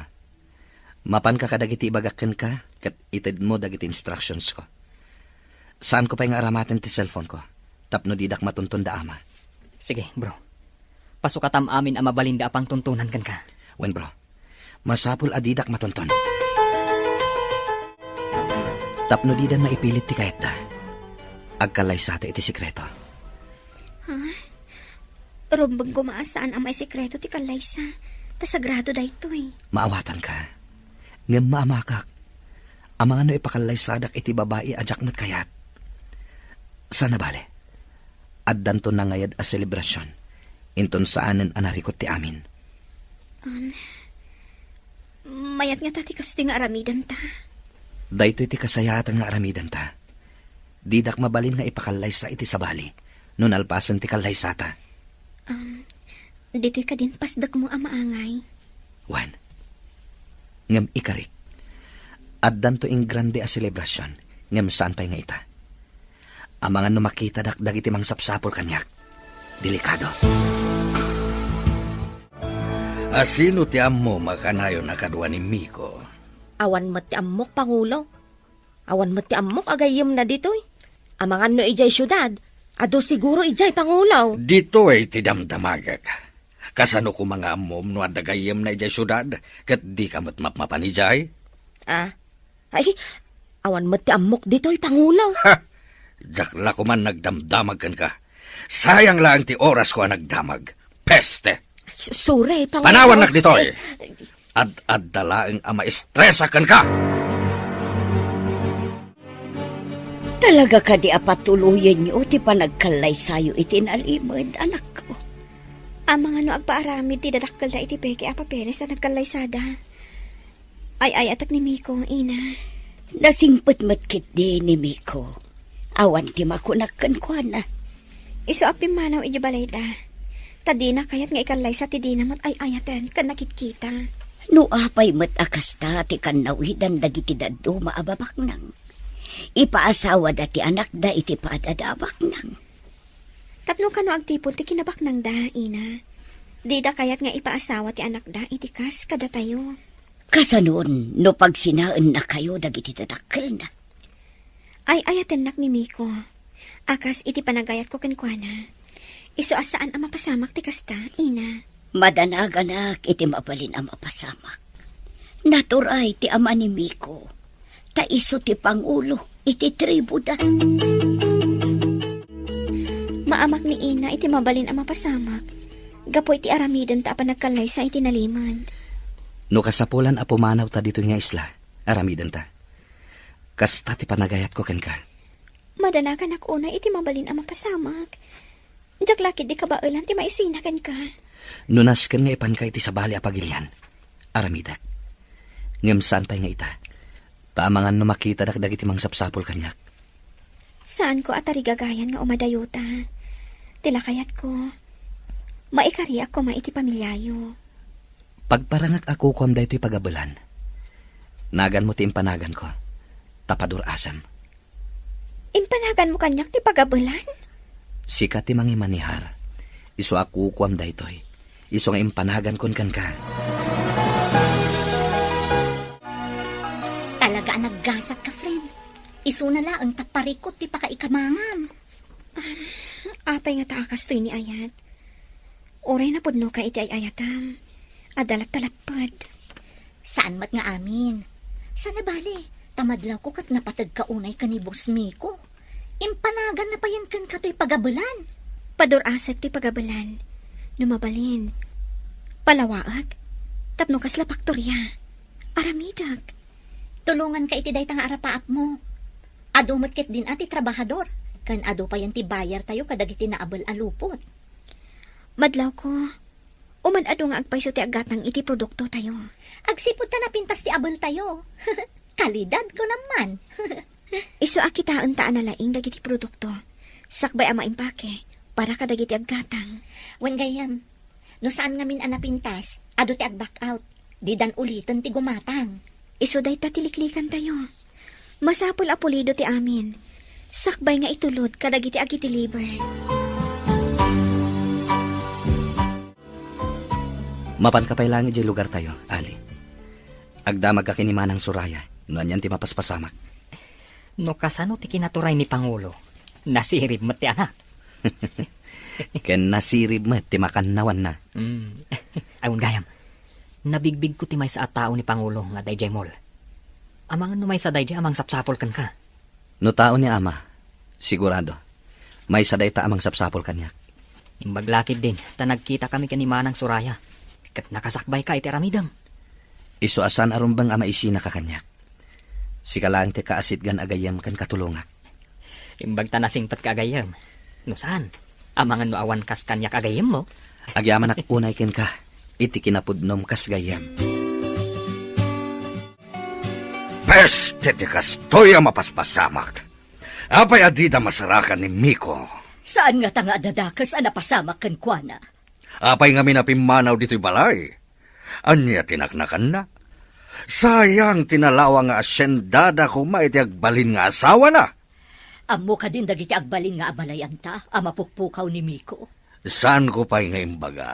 Mapan ka kadagiti ibagakken ka, kat ited mo dagiti instructions ko. Saan ko pa nga aramaten ti cellphone ko? Tapno didak matunton da ama. Sige, bro. Pasukatam amin ang mabalinda apang tuntunan kan ka. Wen bro, masapul adidak matunton. Tapno didan maipilit ti kayat da. Agkalay sa iti sikreto. Rumbang gumaasaan ang may sekreto ti Kalaysa. Tasagrado da ito eh. Maawatan ka. Ngem maamakak. Amang ano ipakalay sadak iti babae ajak mo't kayat. Sana bale. Addan to na ngayad a selebrasyon. Inton saanen anarikot ti amin. Mayat nga tati kas nga aramidan ta. Dayto iti kasayatan nga aramidan ta. Didak mabalin nga ipakalay sa iti sabali. Nun alpasan ti kalay sata. Dito'y ka din pasdak mo ang maangay. Wan. Ngem ikarik. Addan to ing grande a selebrasyon. Ngem saan pa'y nga ita. Amangan no makita dak dagiti mang sapsapol kanyak. Delikado. Asino ti ammo makanayo na kadwa ni Miko? Awan mo ti amok, Pangulo. Awan mo ti amok agayim na dito'y. Amangan no ijay syudad. Ado siguro ijay, Pangulo. Dito ay ti damdamagak. Kasano ko mga amom no adagayem na ijay syudad, kat di ka matmapanijay? Ay, awan mo ti amok dito'y, Pangulo. Ha! Jakla ko man nagdamdamag kan ka. Sayang lang ti oras ko ang nagdamag. Peste! Sure, Pangulo. Panawan nak dito'y! Ad dalaeng ama estresa kan ka! Talaga ka di apatuluyan niyo ti panagkalay sayo itinalimod, anak ko. Ang mga no agpaaramid ti dadakkel da iti peke apapeles na nagkalaysada. Ay atak ni Miko, ina. Nasingpet-metkit di ni Miko. Awan ti makunakkan kwa na. Iso apim manaw iti balayda. Tadi na kayat nga ikalaysa ti dinamot ay ayatan kan nakitkita. No apay met akasta ti kanawidan dagiti daddo maababak nang. Ipaasawa dati anak da iti paadadabak nang. Tapno ka no agtipon ti kinabak nang da, ina. Di da kayat nga ipaasawa ti anak da iti kas kada tayo. Kasanon, no pagsinaan na kayo dagiti dadakkel na. Ay ayaten nak ni Miko. Akas iti panagayat ko kenkwana. Iso asaan ang mapasamak ti kasta, ina. Madanag anak iti mabalin ang mapasamak. Naturay ti ama ni Miko. Taiso ti Pangulo iti tribu da. Maamak ni ina iti mabalin ang mapasamak. Gapo iti aramidan ta panagkalay sa iti naliman. No kasapulan apumanaw ta dito nga isla. Aramidan ta. Kasta ti panagayat ko ken ka. Madanakan ako una iti mabalin ang mapasamak. Diyak laki di kabailan ti maisinakan ka. Nunas ken nga ipan ka iti sabali apagilyan. Aramidak. Ngem saan pa'y nga ita. Tamangan no makita dak dagiti mang sapsapol kanyak. Saan ko atari gagayan nga umadayuta? Tilakayat ko. Maikari ako maiti pamilyayo. Pagparangak ako kuam daytoy pagabulan. Nagan mo ti impanagan ko. Tapadur asam. Impanagan mo kanyak ti pagabulan? Sika ti mangi manihar. Iso ako kuam daytoy. Iso nga impanagan kon kan ka. Talaga ang naggasat ka, friend. Iso na lang ang taparikot ti pakaikamangan. Apay nga taakas to ni ayat. Oray na pudno ka iti ayatam. Adalat talapad. Saan mat nga amin? Sana bali, tamadlaw ko kat napatag kaunay ka ni Boss Miko. Impanagan na pa yan kan kato'y pagabulan. Padurasag ti pagabalan. Numabalin. Palawaag. Tapno kasla paktorya. Aramidag. Tulungan ka iti day tanga arapaap mo. Adumot kit din ati trabahador. Kan ado pa yan ti bayar tayo kadagiti naabal alupot. Madlaw ko. Umanado nga agpaiso ti agatang iti produkto tayo. Agsipod ta na pintas ti abal tayo. Kalidad ko naman. Iso akitaan taan na laing dagiti produkto. Sakbay ama impake para kadagiti aggatang. Wan gayam. No saan ngamin anapintas, ado ti ag-back out. Di dan ulitin ti gumatang. Iso day tatiliklikan tayo. Masapul apulido ti amin. Sakbay nga itulod kadagiti agiti liver. Mapan ka pay langit di lugar tayo, Ali. Agdamag ka kinimanang suraya, noan yan ti mapaspasamak. No kasano ti kinaturay ni Pangulo. Nasirib mo ti anak. Ken nasirib mo, ti makannawan na. Ayun gayam. Nabigbig ko ti may sa tao ni Pangulo nga dayjay mall. Amang may sa dayjay amang sapsapol kan ka. No tao ni ama, sigurado, may saday ta amang sapsapol kanyak. Imbaglakid din, ta nagkita kami kanimanang suraya. Kat nakasakbay ka iti aramidam. Iso asan arumbang ama isina ka kanyak. Sikalang ti kaasit gan agayam kan katulungak. Imbag ta nasingpat ka agayam. No saan? Amangan no awan kas kanyak agayam mo. Agyaman ak unay ken ka, iti kinapudnom kas gayam. Peste ti kastoy ang mapaspasamak. Apay adida masarakan ni Miko. Saan nga tanga dadakas ang napasamak kan kuana? Apay nga minapimanaw dito'y balay. Anya tinaknakan na. Sayang tinalawa nga asyendada kuma iti agbalin nga asawa na. Amo ka din dagiti agbalin nga abalayan ta, ang mapukpukaw ni Miko. Saan ko pa'y nga imbaga?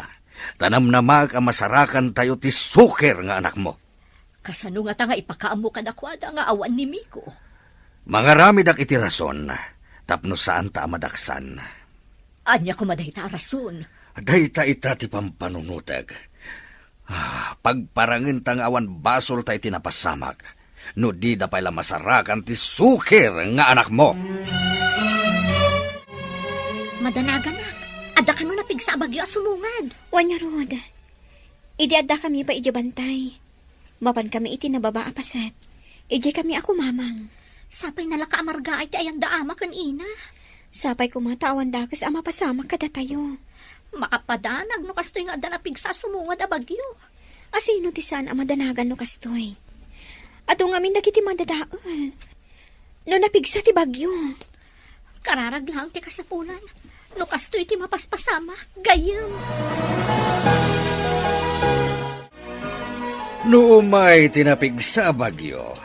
Tanam na mag ang masarakan tayo ti suker nga anak mo. Kasano nga tanga ipakaamo ka na kuada nga awan ni Miko. Mga ramidak iti rason, tapno saan ta amadaksan. Anya ko maday ta rason. Dayta ita ti pampanunutag. Pagparangin tang awan basol tayo tinapasamak. No di da pala masarakan ti suker nga anak mo. Madanagan na. Ada ka no napigsa bagyo asumungad. Wanya rod. Idi adda kami pa ijabantay. Mapan kami iti nababa apasat. Ije kami ako mamang. Sapay nalaka amarga ay ti ayan daama kan ina. Sapay kumatawan dakas ama pasama kada tayo. Makapadanag no kastoy nga ada napigsa sumungad a bagyo. Asino ti saan ama danagan no kastoy? Ato nga min dagiti madadaol. No napigsa ti bagyo. Kararag lang ti kasapulan. No kastoy ti mapaspasama. Gayam. No umay tinapig sa bagyo,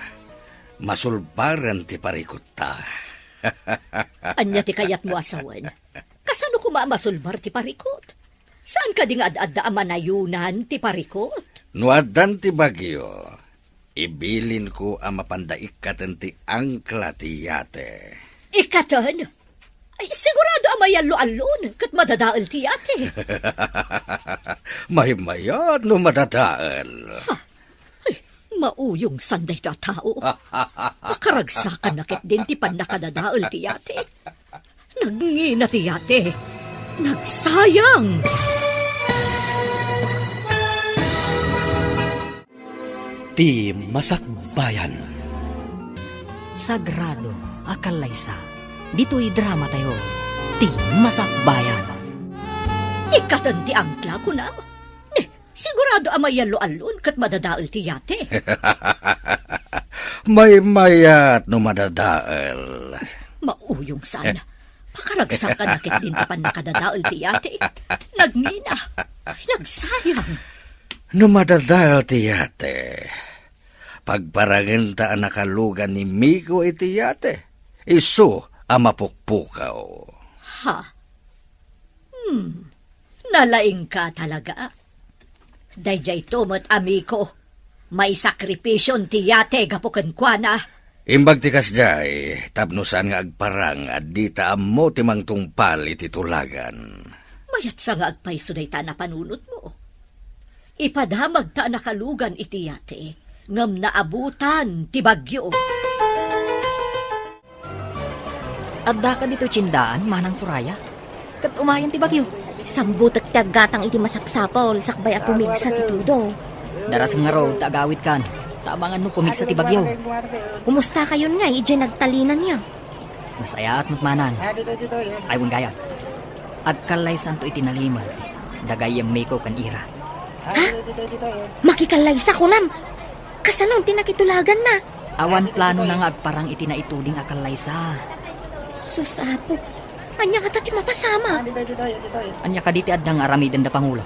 masulbaran ti parikot ta. Anya ti kayat mo asawan. Kasano ko masulbar ti parikot? Saan ka di nga ad-adda amanayunan ti parikot? No adan ti bagyo, ibilin ko ang mapandaik katan ti angkla ti yate. Ikatan? Ay, sigurado amayalo-alon kat madadaal ti yate. May mayat no madadaal. Mauyong sanday ta tao. Makaragsakan na kit din ti pan nakadadaal ti yate. Nagngina ti yate. Nagsayang! Ti Masakbayan. Sagrado, akalaysa. Dito'y drama tayo. Ti Masakbayan. Ikatan ti angkla ko na. Sigurado amayalo-alon kat madadaal ti yate. May mayat no madadaal. Mauyong sana. Pakaragsakan na kit din pa nakadadaal ti yate. Nagngina. Ay, nagsayang. No madadaal ti yate. Pagparangin ta ang nakalugan ni Miko iti yate. Isu ang mapukpukaw. Ha? Nalaing ka talaga. Dayjay tumot amiko. May sakripisyon ti yate gapukan kwa na. Imbag ti kasjay, tapnusan nga agparang at di taammo ti mangtungpal iti tulagan. Mayat sa nga agpaiso day ta na panunot mo. Ipadamag ta nakalugan iti yate. Ngam naabutan ti bagyo. Adda ka dito tsindaan, manang Suraya. Kat umayan ti bagyo. Sambutak ti aggatang iti masaksapol, sakbay a pumigsa ti tudo. Daras nga raw, taagawit kan. Taamangan mo pumigsa ti bagyo. Kumusta kayon nga, ije nagtalinan niya. Nasaya at matmanan. Aywan gaya. Agkalay santo iti naliman. Dagayang may ko kan ira. Makikalaysa ko nam. Kasanong tinakitulagan na. Awan plano na nga agparang iti naituding akalay sa. Susapo. Anya ka ti mapasama. Anya ka diti addang aramidan da Pangulo.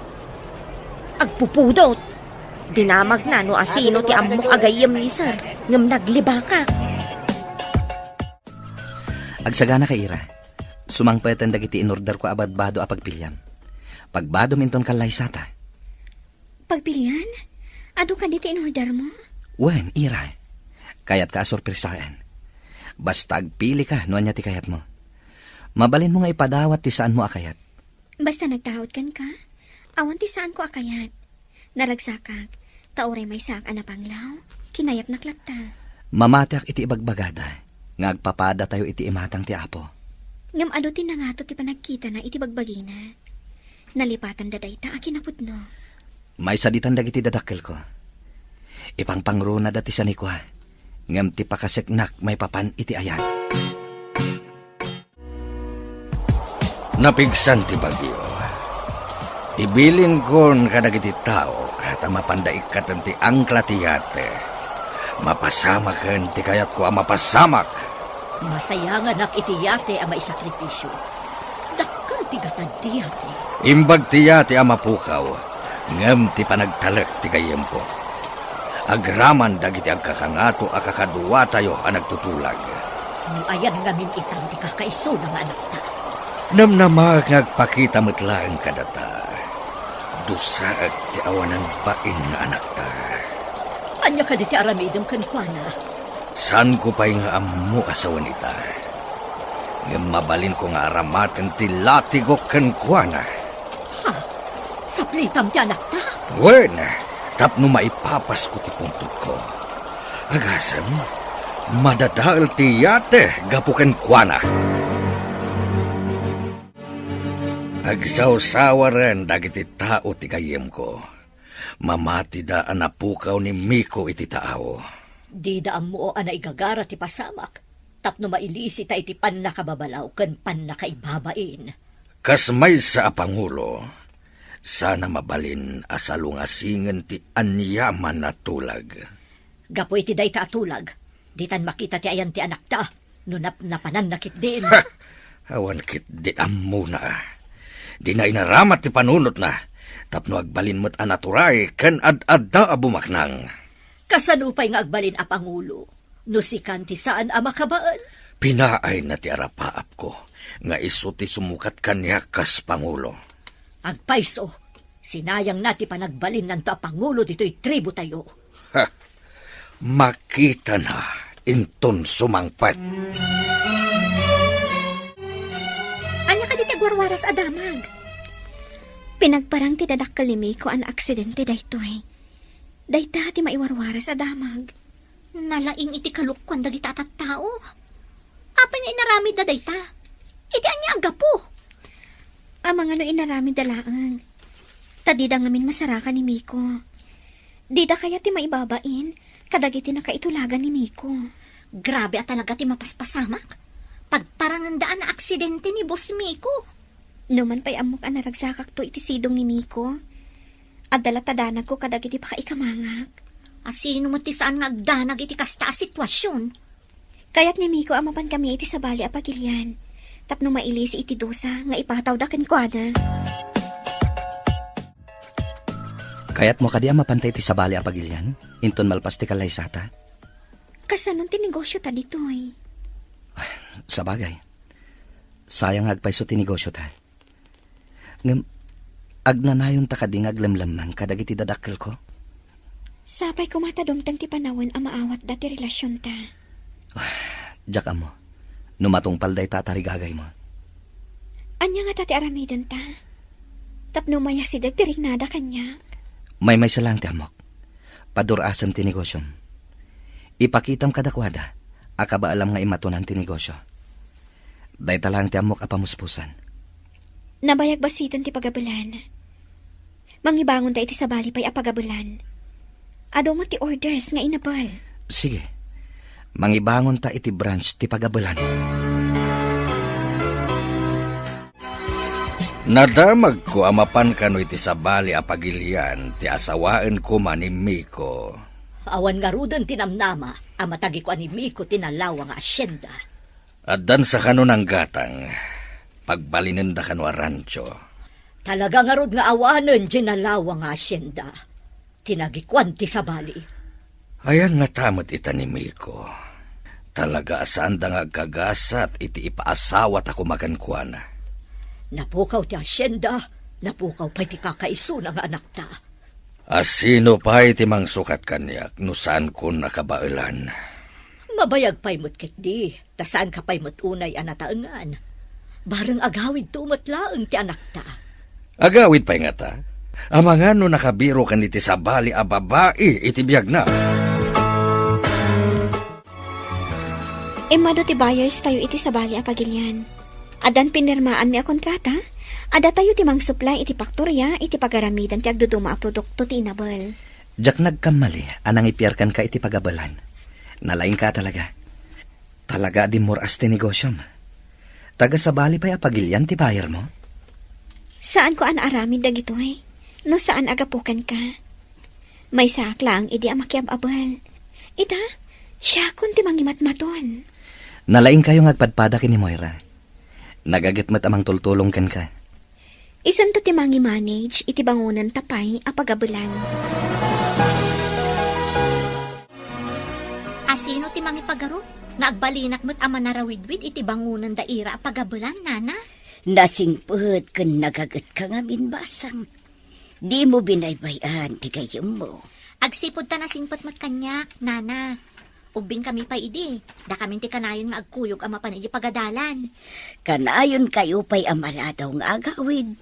Agpupudot. Dinamag na no asino ti amok agayam ni sir. Ngam naglibaka. Agsagana ka ira. Sumangpetan dagiti inorder ko abadbado a pagpilyam. Pagbado minton kalay sata. Pagpilian? Ado ka dito in-order mo? Wen, ira. Kayat ka sorpresaan. Basta agpili ka, no anya ti kayat mo. Mabalin mo nga ipadawat ti saan mo akayat. Basta nagtahod kan ka? Awan ti saan ko akayat. Naragsakag, tauray may sak na panglaw, kinayat naklapta. Mamatiak iti ibagbagada. Nga agpapada tayo iti imatang ti apo. Ngam ado ti nangato ti panagkita na iti bagbagina. Nalipatan daday ta akinapot no. May saditan dagiti dadakkel ko. Ipangpangro na dati sa nikwa. Ngam ti pakaseknak may papan iti ayat. Napigsan ti bagyo. Ibilin kon kadagiti tao kata mapandaik katan ti angkla ti yate. Mapasamakan ti kayat ko ang mapasamak. Masayangan nak iti yate ang maisakripisyo. Dakkel ti gatad ti yate. Imbag ti yate ang mapukaw. Ngam ti panagtalek ti kayem ko. Agraman dagiti agkakangato akakadwa tayo ang nagtutulag. Nung ayan ngamin itang ti kakaiso ng anak ta. Namnamag ngagpakita metlaang kadata. Dusaag ti awanan bain nga anak ta. Anya ka di ti aramidong kankwana. Saan ko pa'y nga amu asawan ita? Ngam mabalin ko nga aramaten ti latigo kankwana. Ha? Saplitam ti anak ta? Wen, tapno maipapas ko ti puntod ko. Agasam, madadaal ti yate gapuken kuana. Agsaw-sawaran dagiti tao ti kayem ko. Mamati da anapukaw ni Miko iti tao. Di daan mo ana igagara ti pasamak. Tapno mailisi ta iti pan nakababalaw ken pan nakaibabain. Kas may sa Pangulo, sana mabalin asalungasingen ti anyaman na tulag. Gapoy ti day ta atulag. Di tan makita ti ayan ti anak ta. Nunap napanan nakit din. Ha! Awan kit di ammo na. Di na inaramat ti panunot na. Tapno agbalin mo't anaturay ken ad-adda a bumaknang. Kasanupay nga agbalin a Pangulo. Nusikan ti saan a makabaan. Pinaay na ti arapaap ko. Nga iso ti sumukat kanya kas Pangulo. Agpaiso. Sinayang nati panagbalin nanto a Pangulo dito'y tribo tayo. Ha! Makita na inton sumangpat. Anya ka diti agwarwaras adamag. Pinagparang ti dadakkel ni Miko an aksidente daytoy. Dayta ti maiwarwaras adamag. Nalaing iti kalukwan dagiti tao. Apa nga inaramid na dayta? Iti anya ang gapo. Amang ano inaramid dalaang. Tadida ngamin masarakan ni Miko. Dida kaya ti maibabain, kadagiti nakaitulagan ni Miko. Grabe at talaga ti mapaspasamak. Pagparangan daan na aksidente ni Boss Miko. Numan pa'y amok ang naragsakak to iti sidong ni Miko. Adala tadanag ko kadagiti pakaikamangak. Asino mo ti saan nga agdanag iti kasta a sitwasyon. Kaya't ni Miko amapan kami iti sabali a pagilian. Tapno mailisi iti dosa nga ipataw da kenkwana. Kayat mo kadi mapantay ti sabali a pagilyan. Inton malpas ti kalay sata. Kasanon ti negosyo ta ditoy. Sa bagay. Sayang agpaiso ti negosyo ta. Ngam, agnanayon ta kading aglamlaman kadagiti dadakkel ko. Sapay kumatadumtang ti panawan a maawat dati relasyon ta. Diyak amo, numatong palday tatarigagay mo. Anya nga tati aramidan ta. Tapno maya sidag ti rignada kanya. May salang ti amok. Padurasam ti negosyom. Ipakitam kadakwada, akaba alam nga imatunan ti negosyo. Day talang ti amok apamuspusan. Nabayag basitan ti pagabulan. Mangibangon da iti sabali pa'y apagabulan. Ado mo ti orders nga inabal. Sige, mangibangon ta iti branch ti pagabulan. Nadamag ko amapan kano iti sabali a pagilian ti asawaan ko man ni Miko. Awan nga rudan tinamnama, ang matagi ko ani Miko tinalawa nga asyenda. Addan sa kano ng gatang, pagbalinin da kano a rancho. Talaga nga rod nga awanan ginalawa nga asyenda. Tinagikwan ti sabali. Ayan nga tamot ita ni Miko. Talaga saan da nga kagasat iti ipaasawat ako makankuana. Napukaw ti asyenda, napukaw pa ti kakaiso ng anak ta. Asino pa iti mang sukat kanyak no saan ko nakabailan. Mabayag pa'y mo't di, ta saan ka pa'y mo't unay anataangan. Barang agawid tumot laang ti anak ta. Agawid pa'y nga ta. Amangan no nakabiro kan iti sabali a babae iti biyag na. Emado ti buyers tayo iti sabali apagilyan. Adan pinirmaan mi a kontrata, ada tayo ti mang supply iti paktorya iti pagaramidan ti agduduma a produkto ti inabal. Jak nagkamali, anang ipiyarkan ka iti pagabalan. Nalaing ka talaga. Talaga di moras ti negosyom. Taga sabali pa'y apagilyan ti buyer mo? Saan ko an aramid dagitoy? No saan agapukan ka? May saklang idi a makiababal. Ita, siya kun ti mangimatmaton. Nalaing kayo ngagpadpada kini Moira. Nagagitmat amang tultulong kan ka. Isan to ti mangi-manage iti bangunan tapay a pagabulan. Asino ti mangipagaro? Naagbalinak mo't ama narawidwid iti bangunan daira a pagabulan, nana? Nasingput kun nagagat ka nga minbasang. Di mo binaybayan ti gayem mo. Agsipod ta nasingpot mat kanya, nana. Ubing kami pa idi. Da kami ti kanayon nga agkuyog ama pan iti pagadalan. Kanayon kayo pa'y amaladaw nga agawid.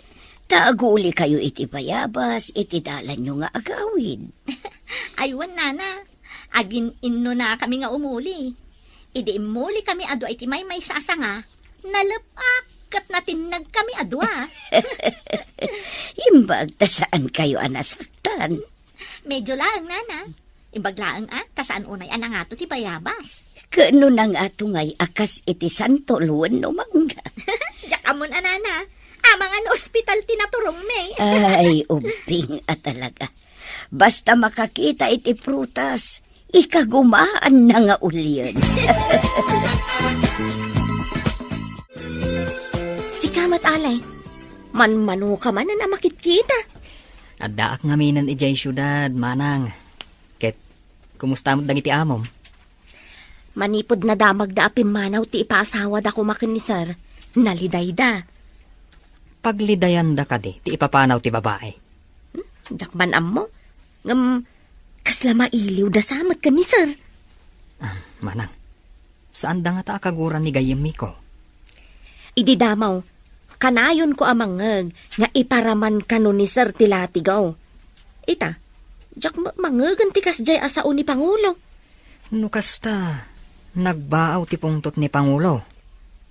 Taaguli kayo iti bayabas, iti dalan nyo nga agawid. Aywan, nana. Agin inno na kami nga umuli. Idi imuli kami adwa iti may sasanga. Nalapak kat natinag kami adwa. Imbag ta saan kayo anasaktan. Medyo lang, nana. Imbaglaang tasaan unay anangato ti bayabas. Kano nang atungay akas iti santo luwan no mangga. Jakamon, anana. Amangan ospital tinaturong me. Ay, ubing at talaga. Basta makakita iti prutas, ikagumaan na nga ulyan. Si Kamat Alay, manmano ka man na makitkita. At daak ngaminan ijay syudad, manang. Ket, kumusta mo dagiti amom? Manipod na damag da apimanaw ti ipaasawa da kumakin ni sir. Naliday da. Paglidayan da ka di, ti ipapanaw ti babae. Jakman am mo. Ngam, kasla mailiw da samat ka ni sir. Manang, saan da nga ta akaguran ni gayem Miko? Idi damaw, kanayon ko amangag nga iparaman ka no ni sir tilatigaw. Ita, jak mangagan ti kasjay asao ni Pangulo. Nukasta, nagbaaw ti pungtot ni Pangulo.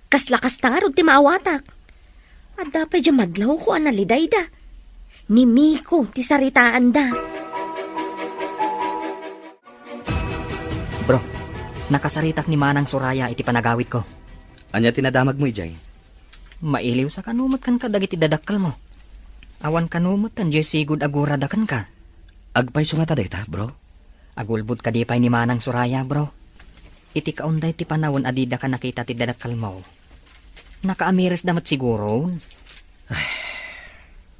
Kaslakas tangarod ti maawatak. At dapat dyan madlaw ko analiday da. Ni Miko ti saritaan da. Bro, nakasaritak ni Manang Soraya iti panagawit ko. Anya tinadamag mo ijay? Mailiw sa kanumot kan ka dagiti dadakkel mo. Awan kanumot kan jay sigud agura dakan ka. Agpay sungata dayta, bro? Agulbud ka di pay ni Manang Soraya, bro. Iti kaunday ti panawon adida ka nakita ti dadakkel mo. Nakaamiris damat siguro.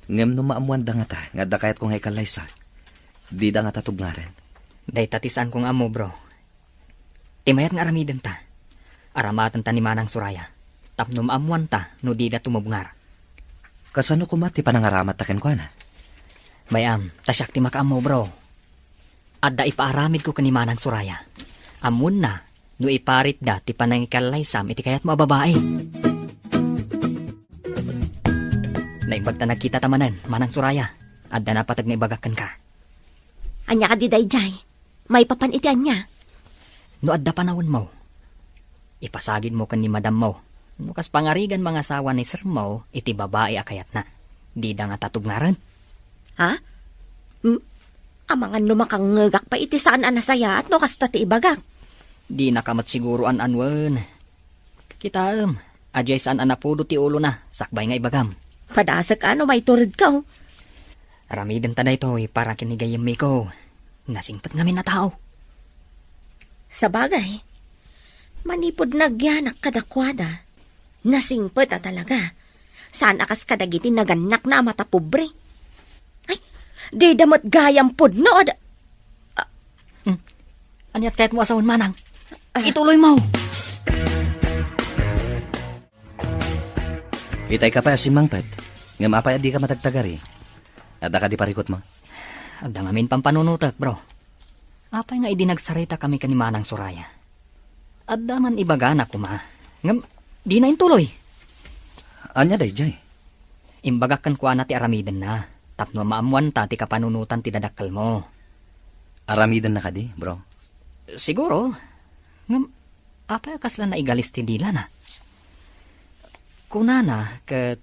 Ngem no maamuan da nga ta, nga da kayat kong hekalaysa. Di da nga tatubngaren. Day tatisan kong amo, bro. Timayat nga aramiden ta. Aramatan ta ni Manang Soraya. Tapno maamuan ta, no di da tumubngar. Kasano kumati panangaramat taken ko na? Bayam, tasyak ti makaamo, bro. Adda ipaaramid ko ka ni Manang Soraya. Amun na, no iparit da ti panangikalaysam iti kayat mo babae. Naimbag ta nagkita tamanan, Manang Soraya. Adda na patag na ibagakan ka. Anya ka di dayjay. May papan iti anya. No adda panawon mo. Ipasagid mo kan ni Madam mo. Nukas pangarigan mga asawa ni Sir Mo, iti babae akayat na. Di da nga tatugnaran. Ha? Amangan numakangagak pa iti saan anasaya at no kasta ti ibagak. Di nakamat siguro an anwen. Kita ajay saan anapudo ti ulo na, sakbay nga ibagam. Padasak ano may turid ka. Aramiden ta na ito, para kinigayam mi ko. Nasingpat ngamin na tao. Sa bagay, manipod nagyanak kadakwada. Nasingpet talaga. Saan akas kadagitin naganak na mata pobre? Ay, di damot gayam pudno. Anyat kahit mo asawan manang. Ituloy mo. Itay ka pa si Mangpet. Ngam apay di ka matagtagari. At ka di parikot mo. Ada ngamin pampanunutak, bro. Apay nga idinagsarita kami kanimanang Suraya. Ada man ibaga na kuma. Ngam, di na intuloy. Anya day, Jay? Imbagakan ko na ti aramiden na. Tapno maamuan ta ti kapanunutan ti dadakkel mo. Aramidan na ka di, bro. Siguro. Ngam, apay kasla na igalis ti dila na. Kunana, kat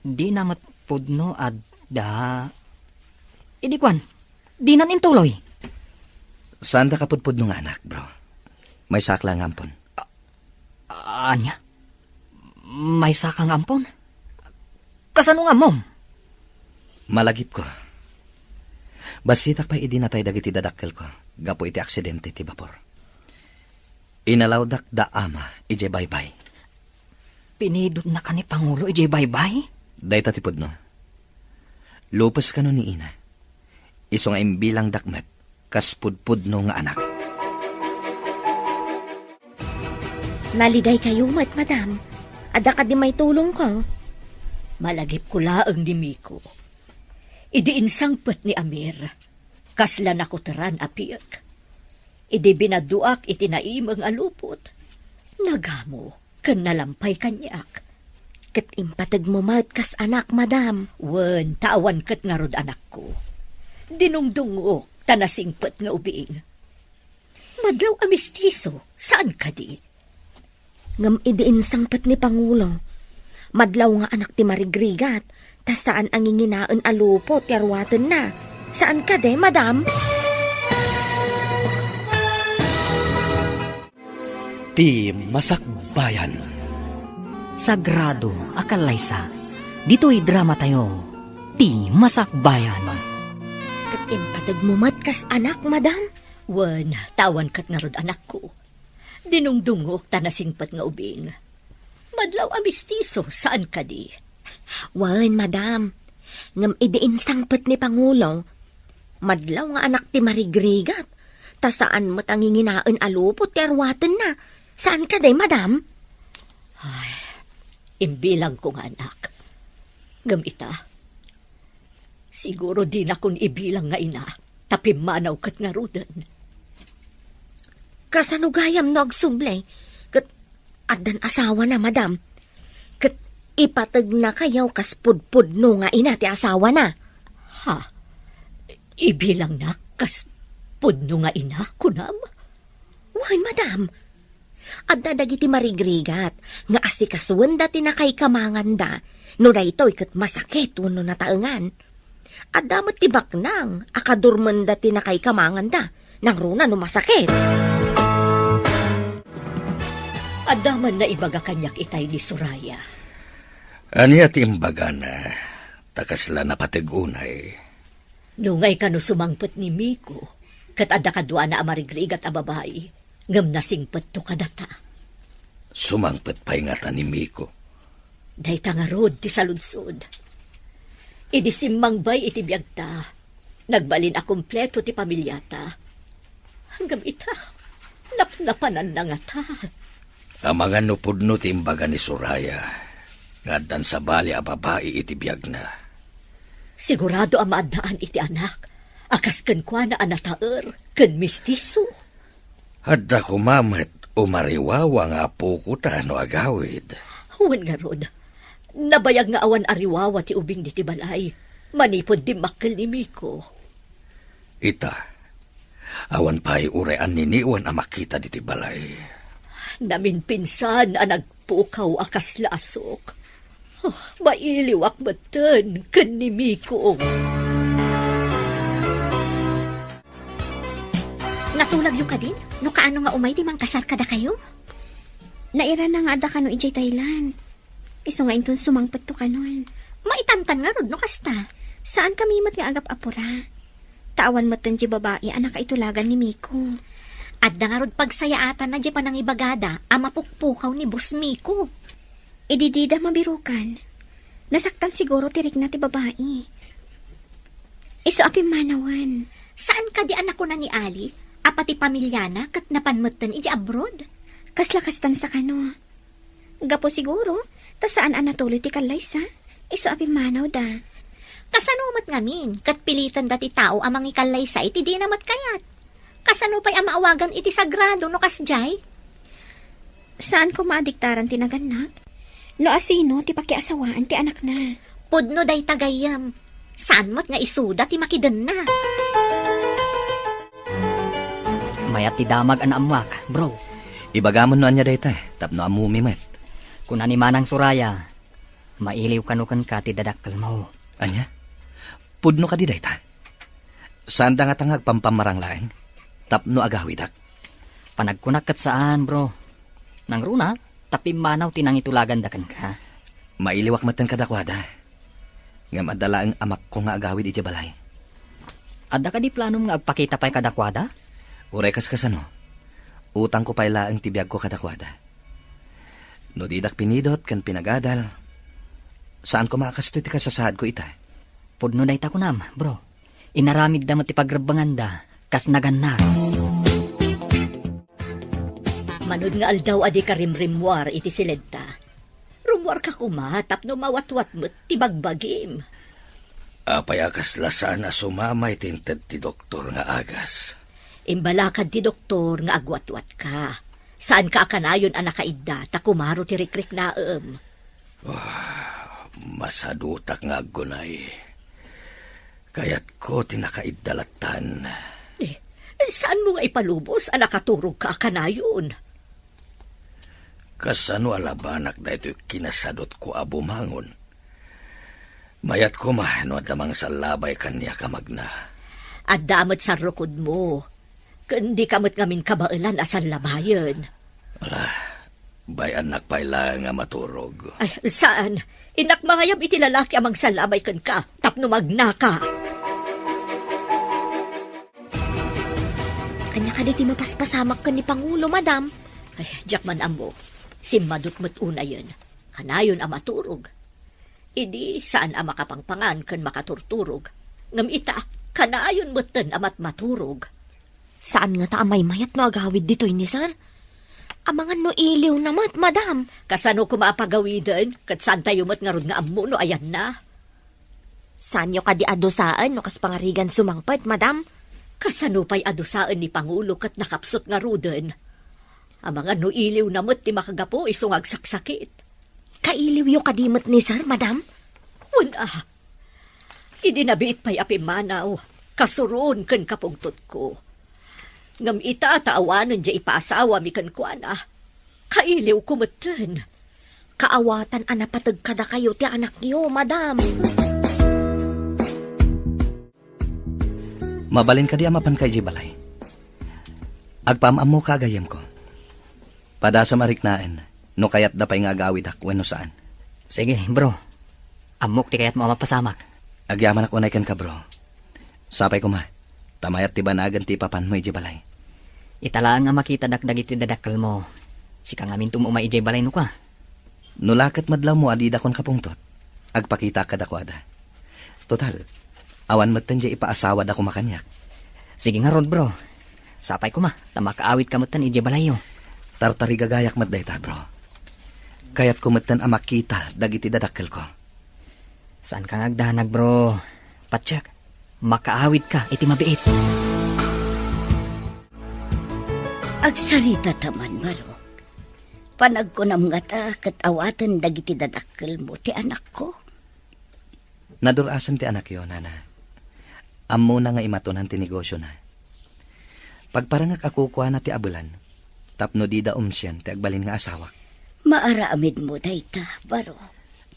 di na matpudno adda. Idikwan, di nan intuloy. Saan da kapudpud nung anak, bro? May sakla ng ampon. Anya? May sakang ampon? Kasano nga mom? Malagip ko. Basitak pa idinatay dagiti dadakkel ko. Gapo iti aksidente ti bapor. Inalawdak da ama, ije bye-bye. Pinidot na ka ni Pangulo, ije bye-bye? Dayta ti pudno. Lupos ka no ni ina. Iso nga imbilang dakmet, kas pudpudno nga anak. Naliday kayo, madam. Ada ka di may tulong ko. Malagip ko laang ni Miko. Idi insangpet ni Amir. Kasla nakuteran apiak. Idi binaduak iti naimang alupot. Nagamo, kan nalampay kanyak. Kat impatag mo mat kas anak, madam. Wen, tawan kat nga rod anak ko. Dinungdungok, tanasingpet nga ubiing. Madlaw amistiso, saan ka di? Ngam idiin sangpat ni Pangulo. Madlaw nga anak ti marigrigat, tas saan ang inginaon alupot, yarwaten na. Saan ka de, madam? Ti Masakbayan. Sagrado, akalaysa. Dito'y drama tayo. Ti Masakbayan. Kat impatag mo mat kas anak, madam. Wen, tawan kat nga rod anak ko. Dinungdungok, tanasingpet nga ubing. Madlaw amistiso, saan ka di? Wan, madam. Ngam idiin sangpat ni Pangulo. Madlaw nga anak ti marigrigat. Ta saan mo't ang inginaon alupot yarwaten na. Saan ka day, madam? Imbilang ko nga anak. Gamita. Siguro di na kun ibilang nga ina. Tapi manaw kat nga rudan. Kasanugayam no agsumblay. Kat adan asawa na, madam. Kat ipatag na kayaw kas pudpudno nga ina ti asawa na. Ha? Ibilang na kas pudno nga ina kunam? Wan, madam. Adda dagiti marigrigat nga asikasuan dati na kay kamanganda. No daytoy kat masakit wano nataengan. Adda met tibak nang akadurman dati na kay kamanganda. Nang runa no masakit. Adaman na ibaga kanyak itay ni Suraya. Anya timbaga na, takasla na patigunay. Nungay ka no sumangpet ni Miko, kat adda kadwa na amarigrigat a babae, ngam nasingpet to kadata. Sumangpet pa ingatan ni Miko. Dayta nga rod ti saludsod. Idi simmangbay iti biyagta, nagbalin a kompleto ti pamilyata. Hanggang ita, napnapanan na nga ta. Ang mga nupudno timbaga ni Suraya, ngadan sa bali a babae iti biyag na. Sigurado ang maadaan iti anak, akas ken kwa na anataer, ken mistiso. Hadda kumamet umariwawa nga puko ta no agawid. Huwag nga rod, nabayag nga awan ariwawa ti ubing di ti balay, manipod di makkel ni Miko. Ita, awan pa'y urean niniwan ang makita di ti balay. Namin pinsan ang mapukpukaw akas lasok. Mailiwak batan kan ni Miko. Natulag yung ka din? No kaano nga umay di mang kasar kada kayo? Naira na nga ada ka no ijay Thailand. Iso nga inton sumangpet to kanon. Maitamtan nga rod no kasta. Saan kami mat nga agap apura? Tawan matan di babae anak kaitulagan ni Miko. Adda nga rod pagsayaatan na di pa nang ibagada ang mapukpukaw ni Boss Miko. Ididida mabirukan. Nasaktan siguro tirik na ti babae. Iso api manawan. Saan ka di anak ko na ni Ali? Apati pamilya na kat napanmutan iji abroad? Kaslakastan sa kano. Gapo siguro, ta saan anatuloy ti kalaysa? Iso api manaw da. Kasanumat ngamin, kat pilitan dati tao amang ikalay sa iti di namat kayat. Kasano pa'y amaawagan iti sagrado no kasjay? Saan ko maadiktaran tinaganak? No asino ti pakiasawaan ti anak na. Pudno day tagayam. Saan mo't nga isuda ti makidan na? Mayat ti damag an amwak, bro. Ibagamon no anya dayta, tapno amumi met. Kung ani manang suraya, mailiw kanukan ka ti dadakkel mo. Anya? Pudno ka di dayta. Saan da nga tangag pampamarang laeng? Tapno agawidak. Panagkunak kat saan, bro. Nang runa, tapi manaw tinang itulagan dakan ka. Mailiwak matan kadakwada. Nga madala ang amak ko nga agawid iti balay. Adda ka di planom nga agpakita pa'y kadakwada? Urekas kasano. Utang ko pa'y laang tibiyag ko kadakwada. No didak pinidot kan pinagadal. Saan ko makakasto iti kasasahad ko ita? Pudno day ta kunam, bro. Inaramid da ti pagrabangan da, kas naganak. Manod nga aldaw adi ka rimrimwar iti silenta. Rumwar ka kumatap no mawatwat mo't tibagbagim. Apay akas lasan na sumamay tinted ti doktor nga agas. Imbalakad ti doktor nga agwatwat ka. Saan ka akanayon anak kaidda ta kumaro ti rikrik naem. Masadutak nga agunay. Kayat ko tinakaidalatan. Saan mo nga ipalubos anak katurog ka akanayon? Kasano alabanak da ito kinasadot ko abumangon. Mayat ko no damang sa labay kanya kamagna. At damat sa rukod mo. Kundi kamot ngamin kabailan asan labayan. Wala, bayan nakpaila nga maturog. Ay, saan? Inak mangayam iti lalaki amang salabay kan ka, tapno magnaka. Kanya ka di mapaspasamak ka ni Pangulo, madam. Ay, jakman amo. Simadot mo't una yun. Kanayon ang maturog. Idi saan ang makapangpangan kan makaturturog. Ngam ita, kanayon mo't ten amat maturog. Saan nga ta amay mayat no agawid dito'y ni sir? Amangan no iliw namat, madam. Kasano kumapagawidan, kat saan tayo mo't nga rod nga amo no ayan na. Saan nyo ka di adosaan no kas pangarigan sumangpet, madam? Kasano pa'y adusaan ni Pangulo kat nakapsot nga rudan. Ang mga no iliw na mo't ti makagapo isong agsaksakit. Kailiw yung kadimot ni sir, madam? Wala. Idinabiit pa'y apimanaw. Kasuron kan kapungtot ko. Ngam ita taawanan dya ipaasawa mi kan kuana. Kailiw kumatan. Kaawatan anapatag kada kayo ti anak niyo, madam. Mabalin ka di amapan kay balay. Agpamam mo kagayam ko. Padasa mariknaan, no kayat da pa'y nga agawid akwen no saan. Sige, bro. Amok ti kayat mo mapasamak. Agyaman ako na ka bro. Sapay ko ma, tamayat ti banagan ti papan mo iji balay. Italaan nga makita dakdag iti dadakkel mo. Sika ngamin tumumay ijay balay no ka. Nulakat madlaw mo adida kon kapungtot. Agpakita ka dakwada. Total, awan matan dya ipaasawa da kumakanyak. Sige nga rod, bro. Sapay ko ma, tamakaawit kamutan ijay balay yo. Tartari gagayak madday ta bro. Kayat kumatan ang makita dagiti dadakkel ko. Saan ka ngagdanag, bro? Patsak, makaawit ka iti mabiit. Agsarita taman, Marok. Panag ko nam nga ta, kat awatan dagiti dadakkel mo, ti anak ko. Nadurasan ti anak yo, nana. Ammo na nga imatunan ti negosyo na. Pagparangak ako kuha na ti abulan, tapno di da umsyan ti agbalin nga asawak. Maaraamid mo dayta, baro.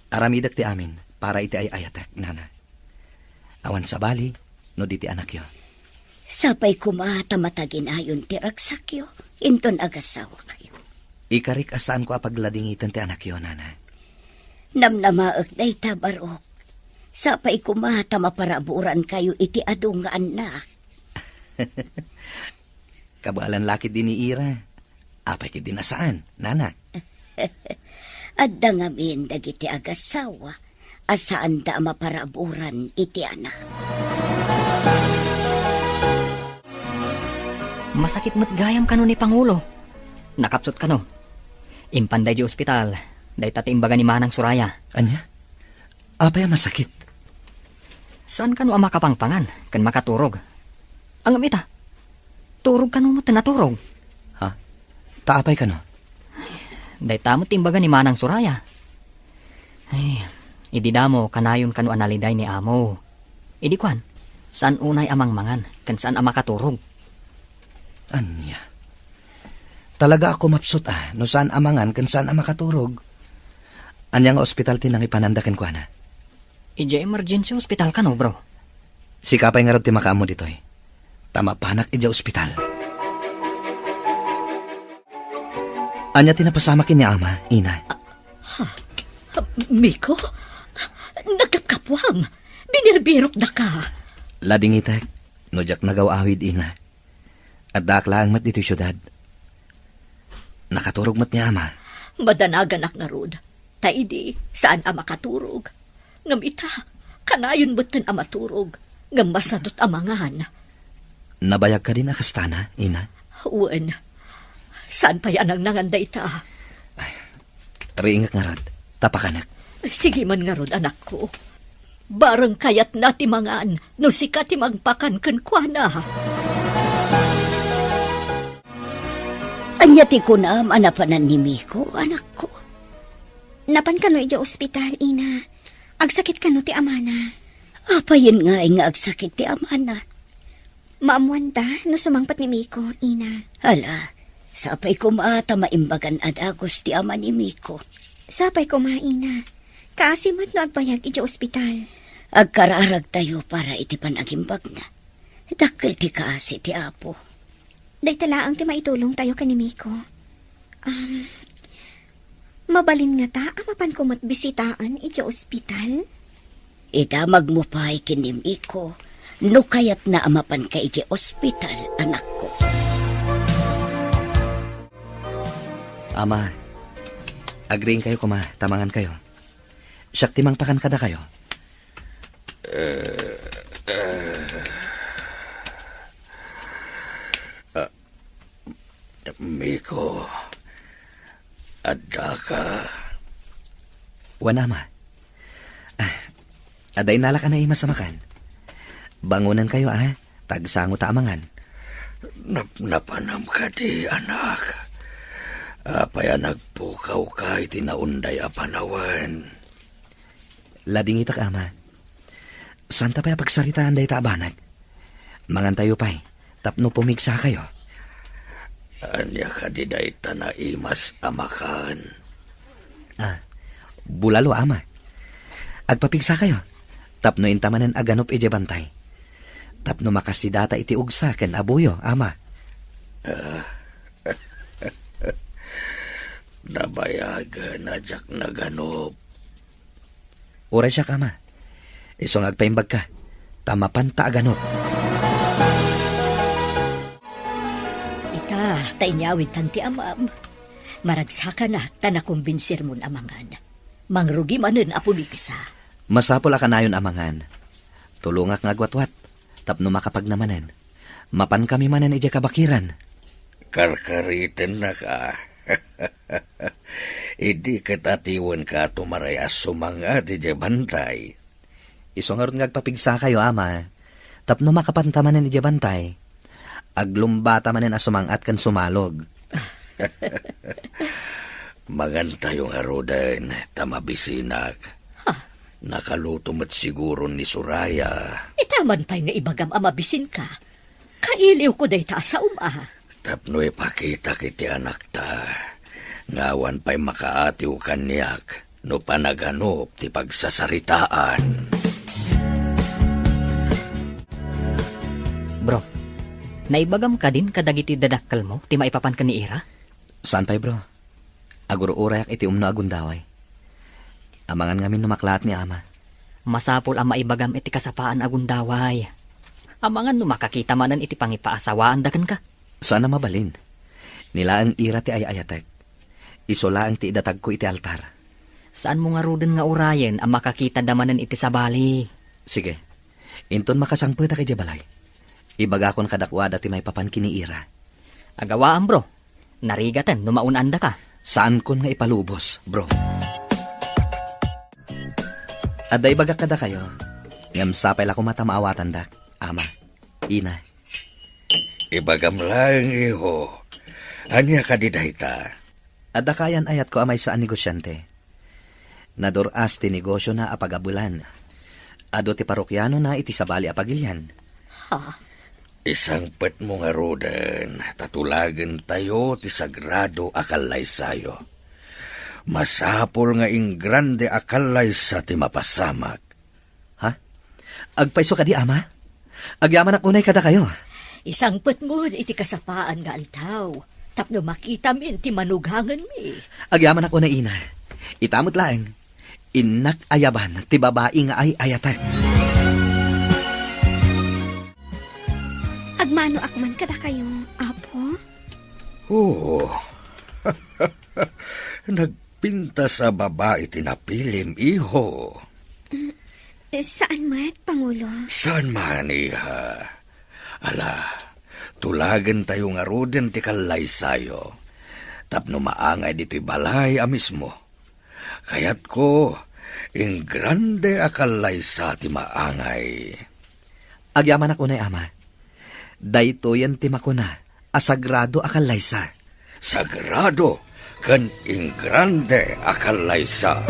Aramidak ti amin, para iti ay ayatek, nana. Awan sa bali, no di ti anak yo. Sapay kumata matagin ayon ti ragsakyo, inton agasawa kayo. Ikarik asaan ko apagladingitan ti anak yo, nana. Namnamaak dayta, baro. Sapay kumata maparaburan kayo iti adu nga anak. Kabalan lakit din ni Ira. Apay ki dinasaan, nana. Adda ngamin dagiti agasawa, asaan da maparaburan iti anak. Masakit mo't gayam kano ni Pangulo. Nakapsot kano. Impanday di ospital. Day tatimbaga ni Manang Suraya. Anya? Apay masakit. Saan kano ang makapangpangan? Kan makaturog. Ang amita. Turog kano mo tinaturog. Ha? Taapay ka no? Day tamo timbaga ni Manang Suraya. Ay, ididamo kanayon kano analiday ni amo. Idikwan, saan unay amang mangan? Kan saan ang makaturog? Anya? Talaga ako mapsot no saan amangan kan saan ang makaturog. Anya nga ospital tinang ipanandakin ko na. Ija emergency hospital kano, bro. Si kapay nga rin ti makaamo ditoy. Tama panak ija ospital. Anya tinapasama kin ni ama, ina. Miko, nagkapkapwam. Binirbirok na ka. Lading itek, no jak nagaw-awid ina. At daklaang mat dito syudad. Nakaturog mat ni ama. Madanaganak nga rod. Taidi, saan ang makaturog? Ngamita, kanayon mo't ang amaturog. Ngam masadot amangan. Nabayag ka din akastana, ina. Uwan, saan pa yan ang nanganday ta? Riingak nga rod, tapakanak. Sige man nga rod, anak ko. Barang kayat na timangan, no sika timagpakan kenkwana. Anya ti kunam anapanan ni Miko, anak ko. Napan kano ija ospital, ina. Agsakit kano ti amana. Apayin nga agsakit ti amana. Maamuan ta no sumangpat ni Miko, ina. Hala, sapay kumata maimbagan ad agos ti ama ni Miko. Sapay ko ina. Kaasimot no agbayag ija ospital. Agkararag tayo para iti panagimbag na. Dakkel ti kaasi ti apo. Day talaang ti maitulong tayo ka ni Miko. Mabalin nga ta, amapan ko matbisitaan ija ospital. Idamag mo pa ikinim Miko. No kayat na amapan ka ija ospital, anak ko. Ama, agreeing kayo kuma, tamangan kayo. Siyak timang pakan kada kayo. Miko, adda ka. Wana ma. Aday nala ka na imasamakan. Bangunan kayo tagsango taamangan. Napanam ka di, anak. Apaya nagpukaw ka iti naunday a panawan. Lading itak ama. Santa pa pagsaritaan day taabanag. Mangan tayo pa'y, tapno pumigsa kayo. Anya ka di day tanaimas amakan. Bulalo ama. Agpapigsa kayo. Tapno intamanen aganop ije bantay. Tapno makasidata iti ugsa ken abuyo, ama. Nabayagan na jak naganop. Oras siya kama. Isong agpaimbag ka. Tamapan ta aganop. Ita, tainyawid tanti amam. Maragsaka na, tanakumbinsir mo amangan. Mangrugi manen apumiksa. Masapol akanayon amangan. Tulungak nga agwatwat. Tapno makapagnamanen. Mapan kami manen ije kabakiran. Karkaritin na ka. Idi katatiwan ka tumaraya sumanga di bantay. Isong nga agpapigsa kayo, ama. Tapno makapantamanen ije bantay. Aglumbata manen asumangat kan sumalog. Magantayong arudan, tamabisinak. Nakaluto mat siguro ni Suraya. Itaman pa'y nga ibagam amabisin ka. Kailiw ko day ta sa Tapno ipakita kiti anak ta. Ngawan pa'y makaatiw kanyak no panaganop ti pagsasaritaan. Bro, naibagam ka din kadagiti dadakkel mo, ti maipapan ka ni Ira? Saan pa'y bro? Aguro urayak iti umno agundaway. Amangan ngamin numaklat ni ama. Masapol ang maibagam iti kasapaan agundaway. Amangan no makakita manan iti pangipaasawaan dagan ka. Sana mabalin. Nila ang ira ti ayayatek. Isola ang ti idatag ko iti altar. Saan mo nga ruden nga urayen ang makakita damanan iti sabali? Sige. Inton makasangpeta kay Jabalay. Ibaga kon kadakwada ti may papan kini ira. Agawaan bro, narigatan no maunanda ka. Saan kon nga ipalubos, bro? Aday baga kada kayo. Ngam sapay la ko matamaawatan dak. Ama, ina. Ibagam lang, iho. Anya ka di dayta? Adakayan ayat ko amay saan negosyante. Nadoras ti negosyo na apagabulan. Ado ti parokyano na iti sabali apagilyan. Isang pet mo nga roden, tatulagan tayo ti sagrado akalay sayo. Masapol nga ing grande akalay sa ti mapasamak. Ha? Agpaiso ka di, ama? Agyaman ak unay kada kayo. Isang putmod iti kasapaan nga altaw. Tapno makita min ti manughangan mi. Agyaman ako na ina. Itamot laeng. Inak ayaban ti babae nga ay ayatek. Agmano akman kada kayo, apo? Oo. Nagpinta sa babae tinapilim, iho. Saan mat, Pangulo? Saan man, iha? Ala, tulagan tayo nga roden ti kalay sayo. Tapno maangay dito'y balay a mismo. Kayat ko, ing grande akalay sa ti maangay. Agyaman ako na ama. Dayto yan ti makuna. Asagrado akalaysa. Sagrado, kan ing grande akalay sa.